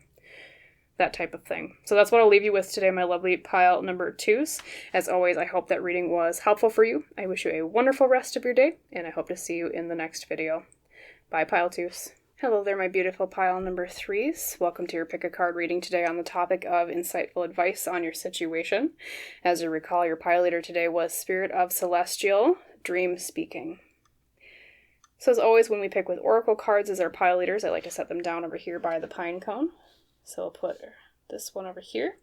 that type of thing. So that's what I'll leave you with today, my lovely pile number 2s. As always, I hope that reading was helpful for you. I wish you a wonderful rest of your day, and I hope to see you in the next video. Bye, pile 2s. Hello there, my beautiful pile number 3s. Welcome to your pick a card reading today on the topic of insightful advice on your situation. As you recall, your pile leader today was Spirit of Celestial Dream Speaking. So as always, when we pick with oracle cards as our pile leaders, I like to set them down over here by the pine cone. So I'll put this one over here.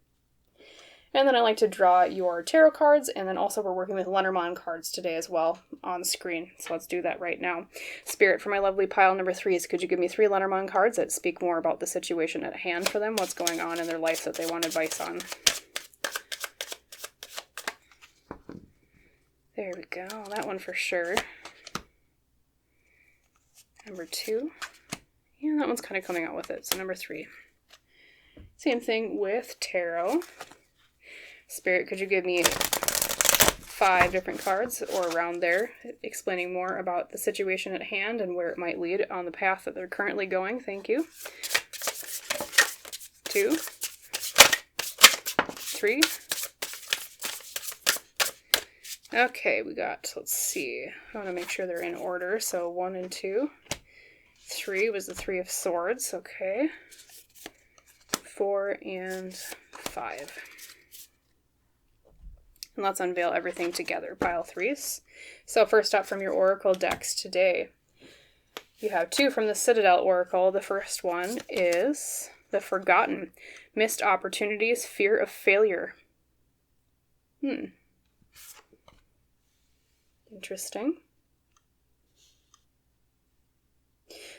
And then I like to draw your tarot cards, and then also we're working with Lenormand cards today as well on screen. So let's do that right now. Spirit, for my lovely pile number 3s, could you give me 3 Lenormand cards that speak more about the situation at hand for them, what's going on in their life that they want advice on? There we go, that one for sure. Number 2. Yeah, that one's kind of coming out with it, so number 3. Same thing with tarot. Spirit, could you give me 5 different cards or around there explaining more about the situation at hand and where it might lead on the path that they're currently going? Thank you. 2, 3. Okay, we got, let's see. I want to make sure they're in order. So 1 and 2. 3 was the 3 of Swords. Okay. 4 and 5. And let's unveil everything together, pile 3s. So first up from your oracle decks today, You have 2 from the Citadel Oracle. The first one is the Forgotten. Missed opportunities, fear of failure. Interesting.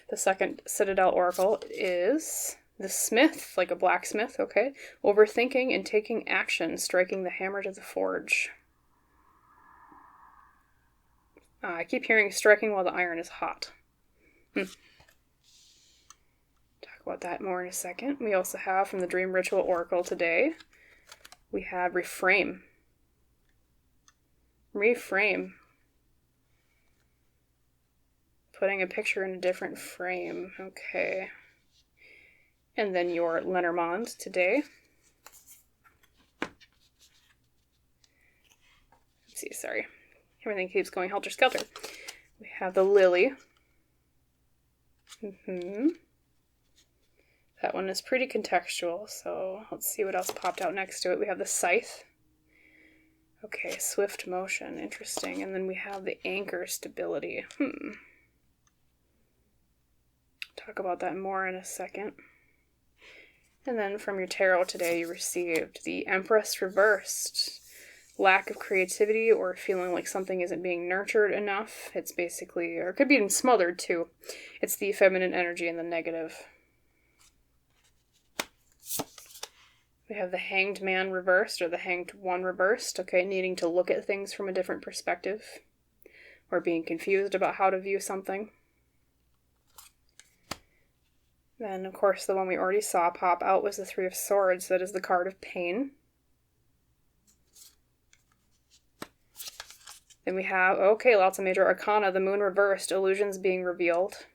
The second Citadel Oracle is the Smith, like a blacksmith, okay. Overthinking and taking action, striking the hammer to the forge. I keep hearing striking while the iron is hot. Talk about that more in a second. We also have from the Dream Ritual Oracle today, we have Reframe. Reframe. Putting a picture in a different frame. Okay. And then your Lenormand today. Let's see, sorry. Everything keeps going helter-skelter. We have the Lily. That one is pretty contextual, so let's see what else popped out next to it. We have the Scythe. Okay, swift motion, interesting. And then we have the Anchor stability. Talk about that more in a second. And then from your tarot today, you received the Empress reversed. Lack of creativity or feeling like something isn't being nurtured enough. It's basically, or it could be even smothered too. It's the feminine energy and the negative. We have the Hanged Man reversed, or the Hanged One reversed. Okay, needing to look at things from a different perspective. Or being confused about how to view something. Then, of course, the one we already saw pop out was the Three of Swords. That is the card of pain. Then we have, okay, lots of major arcana. The Moon reversed, illusions being revealed.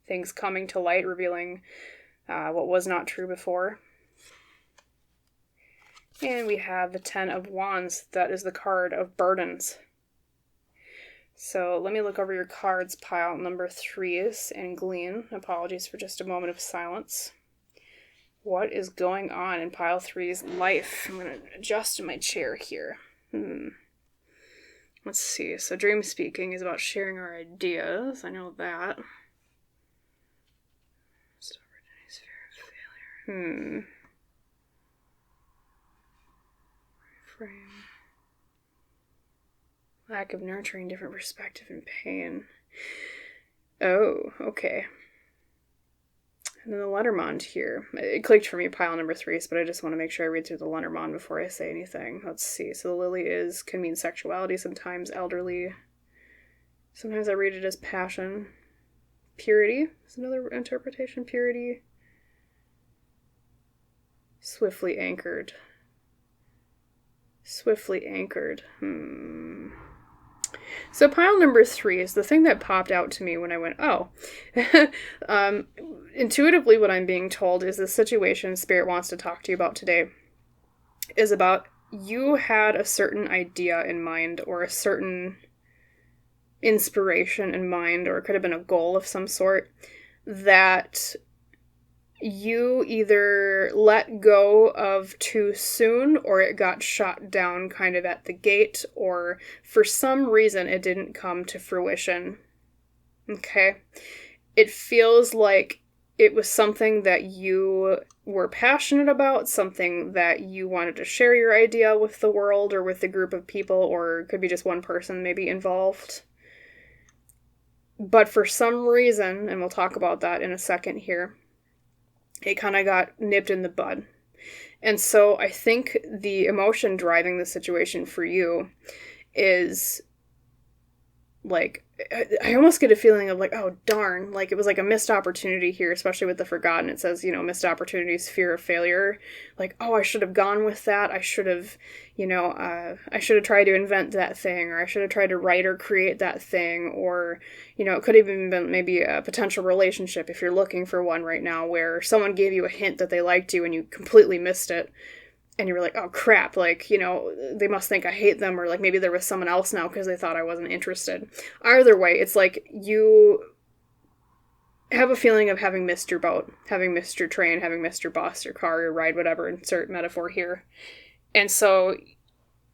Things coming to light, revealing what was not true before. And we have the Ten of Wands. That is the card of burdens. So let me look over your cards, pile number 3s, and glean. Apologies for just a moment of silence. What is going on in pile 3's life? I'm going to adjust in my chair here. Let's see. So dream speaking is about sharing our ideas. I know that. Stubbornness, fear of failure. Frame. Lack of nurturing, different perspective, and pain. Oh, okay. And then the Lenormand here. It clicked for me, pile number 3s, but I just want to make sure I read through the Lenormand before I say anything. Let's see. So the Lily can mean sexuality, sometimes elderly. Sometimes I read it as passion. Purity is another interpretation. Purity. Swiftly anchored. Swiftly anchored. So pile number 3 is the thing that popped out to me when I went, oh. Intuitively what I'm being told is the situation Spirit wants to talk to you about today is about you had a certain idea in mind or a certain inspiration in mind, or it could have been a goal of some sort that you either let go of too soon, or it got shot down kind of at the gate, or for some reason it didn't come to fruition. Okay? It feels like it was something that you were passionate about, something that you wanted to share your idea with the world or with a group of people, or it could be just one person maybe involved. But for some reason, and we'll talk about that in a second here, it kind of got nipped in the bud. And so I think the emotion driving the situation for you is like, I almost get a feeling of like, oh, darn, like it was like a missed opportunity here, especially with the Forgotten. It says, missed opportunities, fear of failure. Like, oh, I should have gone with that. I should have, I should have tried to invent that thing, or I should have tried to write or create that thing, or, it could have even been maybe a potential relationship if you're looking for one right now where someone gave you a hint that they liked you and you completely missed it. And you were like, oh, crap, like, they must think I hate them, or like maybe there was someone else now because they thought I wasn't interested. Either way, it's like you have a feeling of having missed your boat, having missed your train, having missed your bus, your car, your ride, whatever, insert metaphor here. And so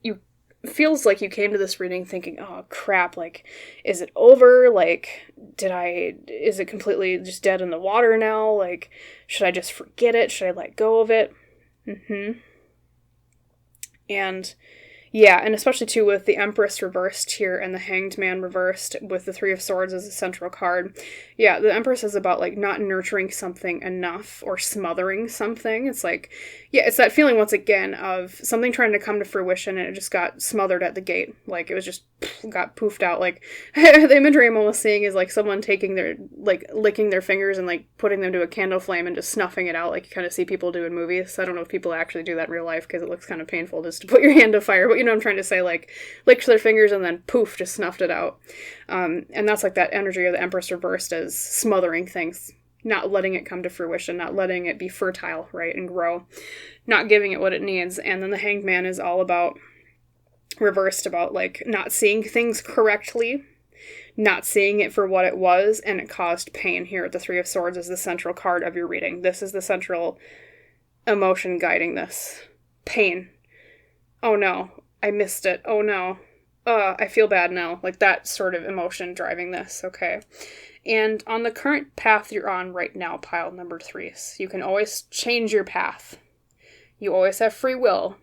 you feels like you came to this reading thinking, oh crap, like, is it over? Like, is it completely just dead in the water now? Like, should I just forget it? Should I let go of it? And yeah, and especially too with the Empress reversed here and the Hanged Man reversed with the Three of Swords as a central card. Yeah, the Empress is about like not nurturing something enough or smothering something. It's like, yeah, it's that feeling once again of something trying to come to fruition and it just got smothered at the gate. Like it was just got poofed out. Like the imagery I'm almost seeing is like someone taking their, like licking their fingers and like putting them to a candle flame and just snuffing it out like you kind of see people do in movies. I don't know if people actually do that in real life because it looks kind of painful just to put your hand to fire, but you know what I'm trying to say, like licked their fingers and then poof, just snuffed it out. And that's like that energy of the Empress reversed as smothering things, not letting it come to fruition, not letting it be fertile, right, and grow, not giving it what it needs. And then the Hanged Man is all about, reversed about like not seeing things correctly, not seeing it for what it was, and it caused pain. Here at the Three of Swords is the central card of your reading. This is the central emotion guiding this. Pain. Oh no, I missed it. Oh no. I feel bad now. Like that sort of emotion driving this. Okay. And on the current path you're on right now, pile number 3, so you can always change your path. You always have free will.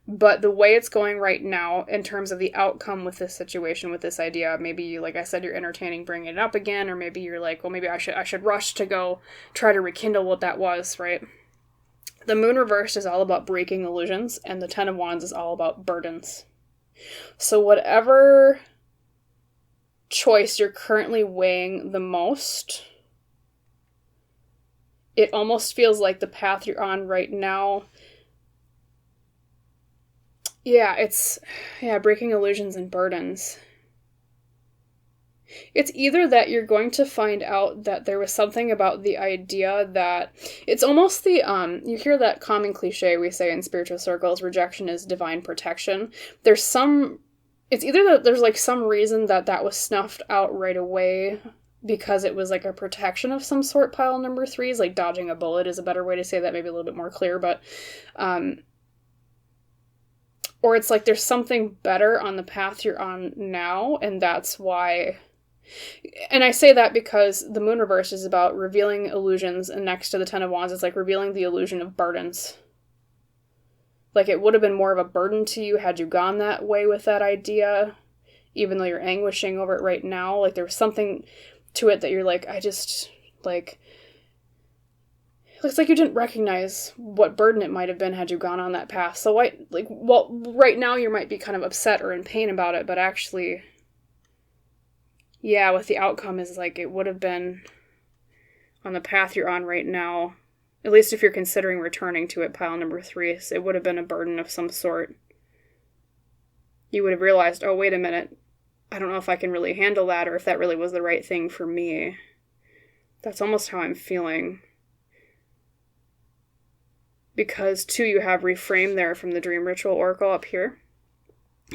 But the way it's going right now, in terms of the outcome with this situation, with this idea, maybe, like I said, you're entertaining bringing it up again, or maybe you're like, well, maybe I should rush to go try to rekindle what that was, right? The Moon reversed is all about breaking illusions, and the Ten of Wands is all about burdens. So whatever choice you're currently weighing the most, it almost feels like the path you're on right now, it's breaking illusions and burdens. It's either that you're going to find out that there was something about the idea that it's almost the, you hear that common cliche we say in spiritual circles, rejection is divine protection. It's either that there's like some reason that was snuffed out right away because it was like a protection of some sort, pile number 3 is like dodging a bullet is a better way to say that, maybe a little bit more clear, but, or it's like there's something better on the path you're on now, and that's why. And I say that because the Moon reverse is about revealing illusions, and next to the Ten of Wands, it's like revealing the illusion of burdens. Like it would have been more of a burden to you had you gone that way with that idea, even though you're anguishing over it right now. Like there was something to it that you're like, I just, like, looks like you didn't recognize what burden it might have been had you gone on that path. So right now you might be kind of upset or in pain about it, but actually, yeah, with the outcome is like it would have been on the path you're on right now, at least if you're considering returning to it, pile number 3, it would have been a burden of some sort. You would have realized, oh, wait a minute, I don't know if I can really handle that or if that really was the right thing for me. That's almost how I'm feeling. Because, too, you have reframe there from the Dream Ritual Oracle up here.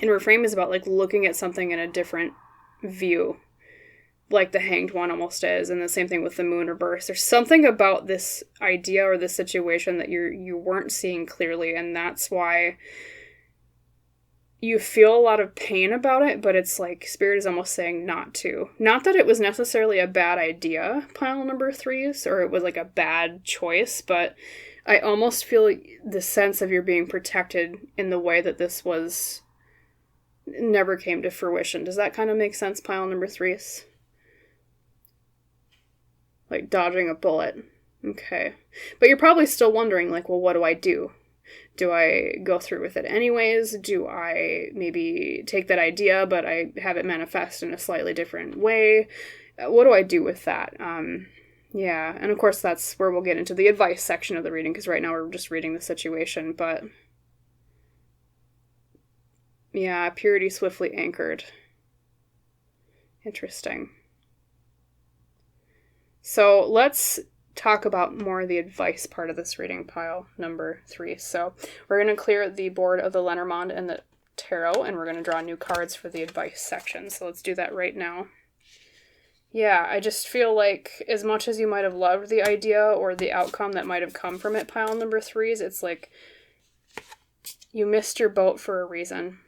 And reframe is about, like, looking at something in a different view. Like the Hanged One almost is, and the same thing with the Moon reverse. There's something about this idea or this situation that you weren't seeing clearly, and that's why you feel a lot of pain about it, but it's like Spirit is almost saying not to. Not that it was necessarily a bad idea, pile number 3s, or it was like a bad choice, but I almost feel the sense of you're being protected in the way that this was never came to fruition. Does that kind of make sense, pile number 3s? Like dodging a bullet. Okay. But you're probably still wondering, like, well, what do I do? Do I go through with it anyways? Do I maybe take that idea, but I have it manifest in a slightly different way? What do I do with that? Yeah, and of course that's where we'll get into the advice section of the reading, because right now we're just reading the situation, but yeah, purity swiftly anchored. Interesting. So let's talk about more of the advice part of this reading, pile number 3. So we're going to clear the board of the Lenormand and the tarot, and we're going to draw new cards for the advice section. So let's do that right now. Yeah, I just feel like as much as you might have loved the idea or the outcome that might have come from it, pile number 3s, it's like you missed your boat for a reason.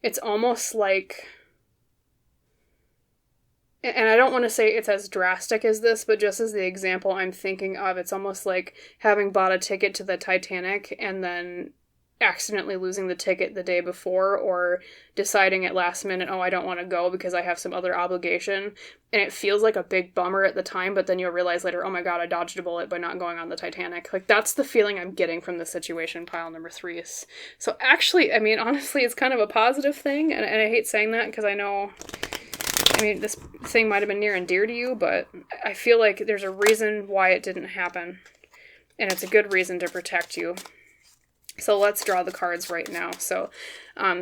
It's almost like, and I don't want to say it's as drastic as this, but just as the example I'm thinking of, it's almost like having bought a ticket to the Titanic and then accidentally losing the ticket the day before, or deciding at last minute, oh, I don't want to go because I have some other obligation. And it feels like a big bummer at the time, but then you'll realize later, oh my god, I dodged a bullet by not going on the Titanic. Like, that's the feeling I'm getting from this situation, pile number 3. So actually, I mean, honestly, it's kind of a positive thing, and I hate saying that because I know, I mean, this thing might have been near and dear to you, but I feel like there's a reason why it didn't happen, and it's a good reason to protect you. So let's draw the cards right now. So,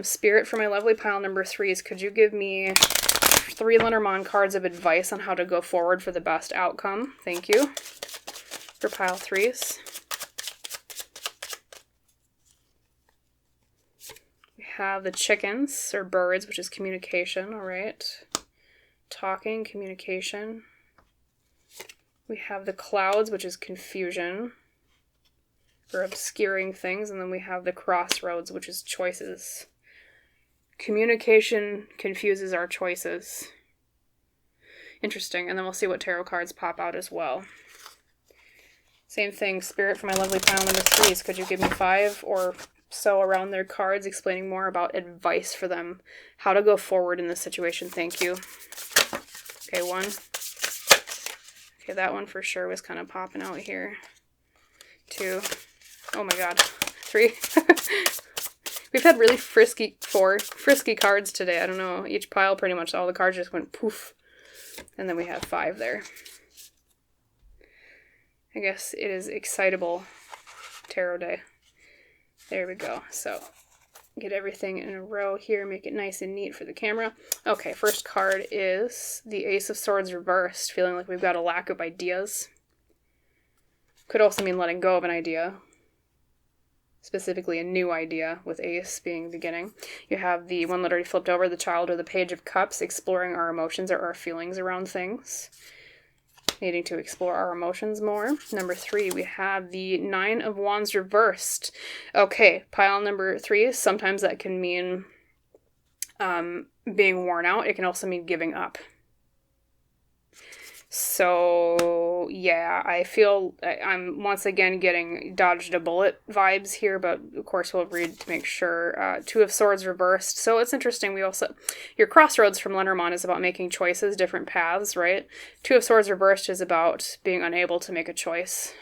Spirit, for my lovely pile number 3s, could you give me 3 Lenormand cards of advice on how to go forward for the best outcome? Thank you. For pile 3s. We have the chickens, or birds, which is communication, all right. Talking, communication. We have the clouds, which is confusion, or obscuring things, and then we have the crossroads, which is choices. Communication confuses our choices. Interesting, and then we'll see what tarot cards pop out as well. Same thing, Spirit, for my lovely pile number 3s, could you give me 5 or so around their cards explaining more about advice for them, how to go forward in this situation? Thank you. Okay, 1. Okay, that one for sure was kind of popping out here. 2. Oh my god. 3. We've had really frisky cards today. I don't know. Each pile, pretty much all the cards just went poof. And then we have 5 there. I guess it is excitable tarot day. There we go. So, get everything in a row here. Make it nice and neat for the camera. Okay, first card is the Ace of Swords reversed. Feeling like we've got a lack of ideas. Could also mean letting go of an idea. Specifically a new idea, with Ace being the beginning. You have the one that already flipped over, the Child, or the Page of Cups, exploring our emotions or our feelings around things. Needing to explore our emotions more. Number 3, we have the 9 of Wands reversed. Okay, pile number 3, sometimes that can mean being worn out. It can also mean giving up. So, yeah, I feel I'm once again getting dodged a bullet vibes here, but of course we'll read to make sure. 2 of Swords reversed. So it's interesting. We also, your crossroads from Lenormand is about making choices, different paths, right? 2 of Swords reversed is about being unable to make a choice.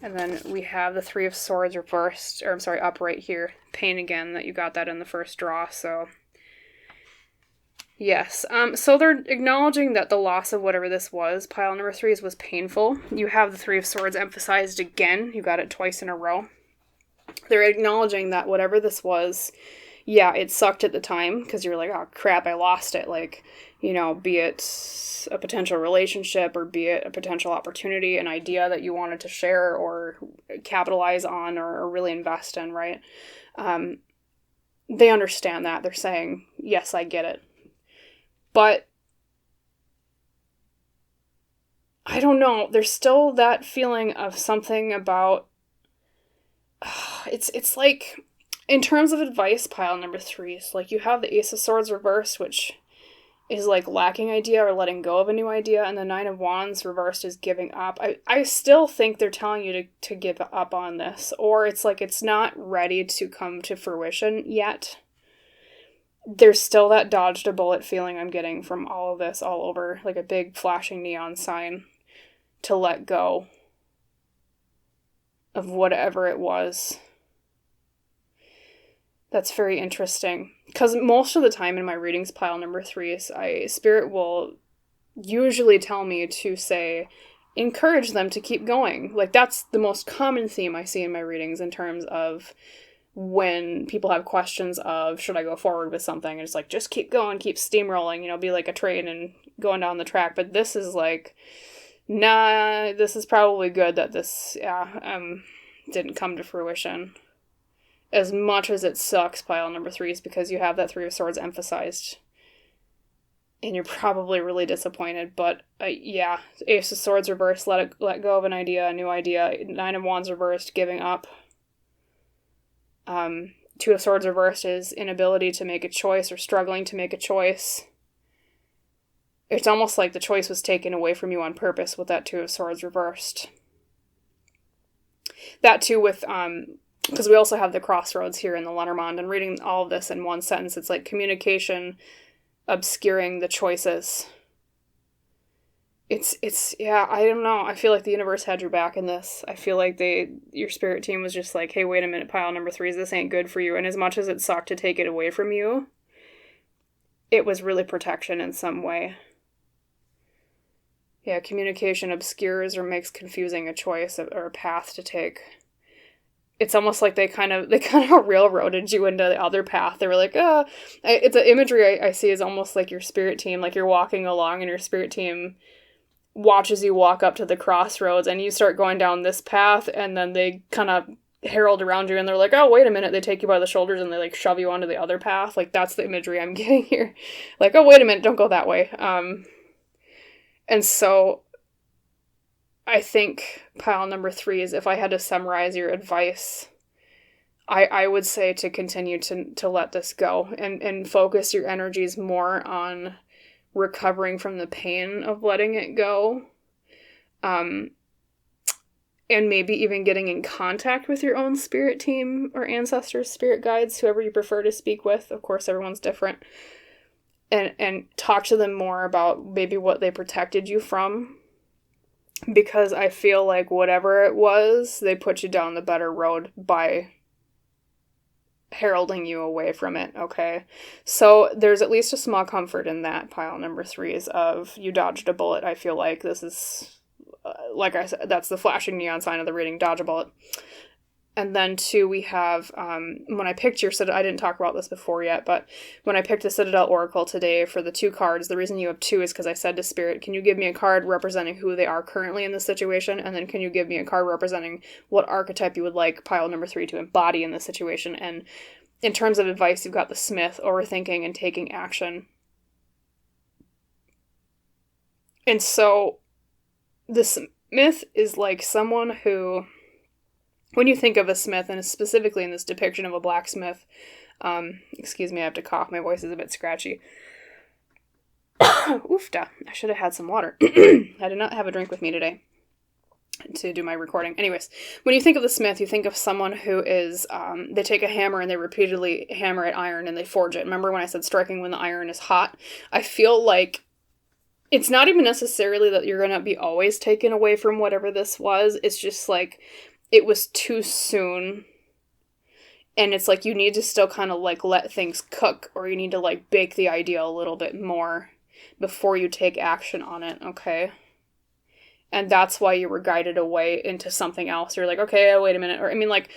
And then we have the 3 of Swords reversed, or I'm sorry, upright here. Pain again, that you got that in the first draw, so... Yes, so they're acknowledging that the loss of whatever this was, pile number 3's, was painful. You have the 3 of Swords emphasized again. You got it twice in a row. They're acknowledging that whatever this was, yeah, it sucked at the time, because you were like, oh crap, I lost it. Like, you know, be it a potential relationship, or be it a potential opportunity, an idea that you wanted to share, or capitalize on, or really invest in, right? They understand that. They're saying, yes, I get it. But, I don't know, there's still that feeling of something about, it's like, in terms of advice, pile number 3, so like you have the Ace of Swords reversed, which is like lacking idea or letting go of a new idea, and the 9 of Wands reversed is giving up. I still think they're telling you to give up on this, or it's like it's not ready to come to fruition yet. There's still that dodged a bullet feeling I'm getting from all of this all over, like a big flashing neon sign to let go of whatever it was. That's very interesting. Because most of the time in my readings, pile number 3, Spirit will usually tell me to say, encourage them to keep going. Like, that's the most common theme I see in my readings in terms of when people have questions of, should I go forward with something? And it's like, just keep going, keep steamrolling, you know, be like a train and going down the track. But this is like, nah, this is probably good that this, didn't come to fruition. As much as it sucks, pile number 3, is because you have that 3 of Swords emphasized. And you're probably really disappointed. But, yeah, Ace of Swords reversed, let go of an idea, a new idea. 9 of Wands reversed, giving up. Two of Swords reversed is inability to make a choice or struggling to make a choice. It's almost like the choice was taken away from you on purpose with that Two of Swords reversed. That too with, because we also have the crossroads here in the Lenormand, and reading all of this in one sentence, it's like communication obscuring the choices. It's yeah, I don't know. I feel like the universe had your back in this. I feel like your spirit team was just like, hey, wait a minute, pile number 3, this ain't good for you. And as much as it sucked to take it away from you, it was really protection in some way. Yeah, communication obscures or makes confusing a choice or a path to take. It's almost like they kind of railroaded you into the other path. They were like, it's the imagery I see is almost like your spirit team, like you're walking along and your spirit team watches you walk up to the crossroads and you start going down this path, and then they kind of herald around you and they're like, oh, wait a minute. They take you by the shoulders and they like shove you onto the other path. Like that's the imagery I'm getting here. Like, oh, wait a minute, don't go that way. And so I think pile number 3 is, if I had to summarize your advice, I would say to continue to let this go and focus your energies more on recovering from the pain of letting it go. And maybe even getting in contact with your own spirit team or ancestors, spirit guides, whoever you prefer to speak with. Of course, everyone's different. And talk to them more about maybe what they protected you from. Because I feel like whatever it was, they put you down the better road by heralding you away from it, okay? So there's at least a small comfort in that, pile number 3 is of you dodged a bullet. I feel like this is, like I said, that's the flashing neon sign of the reading, dodge a bullet. And then 2, we have, when I picked your Citadel, I didn't talk about this before yet, but when I picked the Citadel Oracle today for the 2 cards, the reason you have 2 is because I said to Spirit, can you give me a card representing who they are currently in this situation? And then can you give me a card representing what archetype you would like pile number 3 to embody in this situation? And in terms of advice, you've got the Smith, overthinking and taking action. And so the Smith is like someone who, when you think of a smith, and specifically in this depiction of a blacksmith, excuse me, I have to cough, my voice is a bit scratchy. Oofda, I should have had some water. I did not have a drink with me today to do my recording. Anyways, when you think of the smith, you think of someone who is, they take a hammer and they repeatedly hammer at iron and they forge it. Remember when I said striking when the iron is hot? I feel like it's not even necessarily that you're going to be always taken away from whatever this was. It's just like, it was too soon, and it's like you need to still kind of like let things cook, or you need to like bake the idea a little bit more before you take action on it, okay? And that's why you were guided away into something else. You're like, okay, wait a minute. Or I mean, like,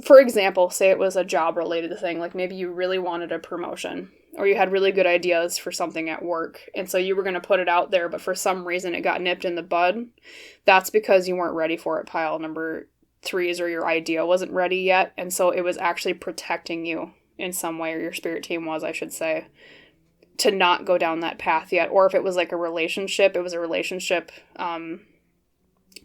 for example, say it was a job related thing, like maybe you really wanted a promotion, or you had really good ideas for something at work, and so you were going to put it out there, but for some reason it got nipped in the bud. That's because you weren't ready for it, pile number 3s, or your idea wasn't ready yet, and so it was actually protecting you in some way, or your spirit team was, I should say, to not go down that path yet. Or if it was like a relationship, it was a relationship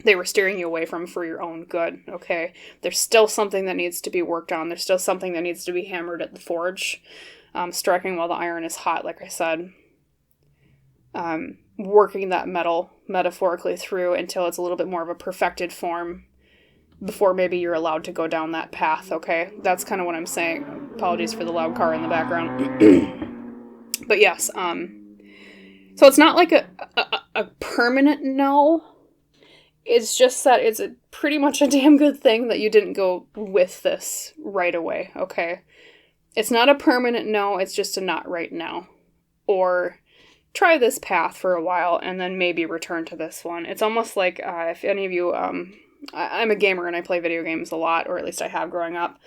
they were steering you away from for your own good, okay? There's still something that needs to be worked on. There's still something that needs to be hammered at the forge. Striking while the iron is hot, like I said. Working that metal metaphorically through until it's a little bit more of a perfected form before maybe you're allowed to go down that path, okay? That's kind of what I'm saying. Apologies for the loud car in the background. But yes, so it's not like a permanent no. It's just that it's pretty much a damn good thing that you didn't go with this right away, okay? It's not a permanent no, it's just a not right now. Or try this path for a while and then maybe return to this one. It's almost like, if any of you, I'm a gamer and I play video games a lot, or at least I have growing up.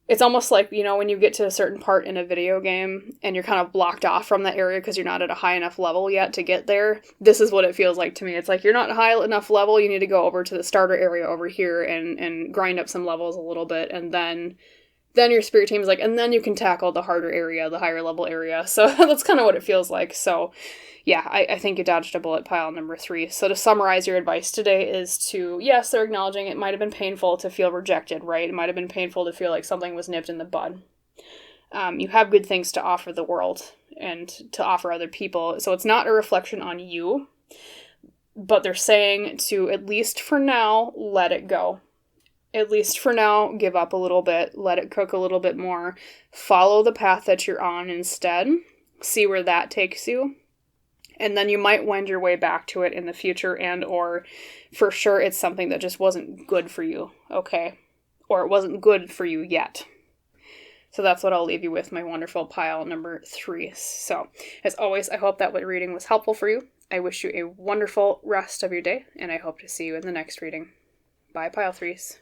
It's almost like, you know, when you get to a certain part in a video game and you're kind of blocked off from that area because you're not at a high enough level yet to get there. This is what it feels like to me. It's like you're not high enough level, you need to go over to the starter area over here and grind up some levels a little bit and then then your spirit team is like, and then you can tackle the harder area, the higher level area. So that's kind of what it feels like. So yeah, I think you dodged a bullet, pile number 3. So to summarize your advice today is to, yes, they're acknowledging it might have been painful to feel rejected, right? It might have been painful to feel like something was nipped in the bud. You have good things to offer the world and to offer other people. So it's not a reflection on you, but they're saying to, at least for now, let it go. At least for now, give up a little bit, let it cook a little bit more, follow the path that you're on instead, see where that takes you, and then you might wend your way back to it in the future, and or for sure it's something that just wasn't good for you, okay? Or it wasn't good for you yet. So that's what I'll leave you with, my wonderful pile number 3. So, as always, I hope that reading was helpful for you. I wish you a wonderful rest of your day, and I hope to see you in the next reading. Bye, pile 3s.